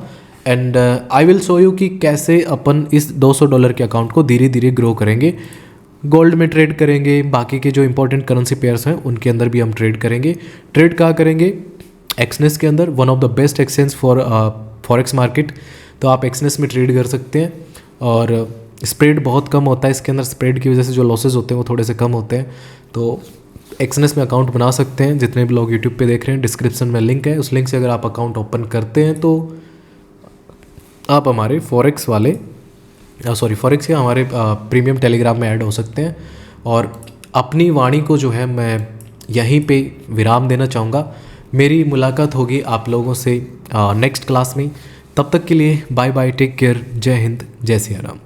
And I will show you कि कैसे अपन इस $200 के अकाउंट को धीरे धीरे ग्रो करेंगे। गोल्ड में ट्रेड करेंगे, बाकी के जो इंपॉर्टेंट करेंसी पेयर्स हैं उनके अंदर भी हम ट्रेड करेंगे। ट्रेड कहाँ करेंगे? एक्सनेस के अंदर, one of the best exchange for forex market. तो आप एक्सनेस में ट्रेड कर सकते हैं और स्प्रेड बहुत कम होता है इसके अंदर। स्प्रेड की वजह से जो लॉसेज होते हैं वो थोड़े से कम होते हैं। तो एक्सनेस में अकाउंट बना सकते हैं। जितने भी लोग यूट्यूब पे देख रहे हैं, डिस्क्रिप्शन में लिंक है, उस लिंक से अगर आप अकाउंट ओपन करते हैं तो आप हमारे फॉरेक्स वाले फॉरेक्स के हमारे प्रीमियम टेलीग्राम में ऐड हो सकते हैं। और अपनी वाणी को जो है मैं यहीं पे विराम देना चाहूँगा। मेरी मुलाकात होगी आप लोगों से नेक्स्ट क्लास में। तब तक के लिए बाय बाय, टेक केयर, जय हिंद, जय सिया राम।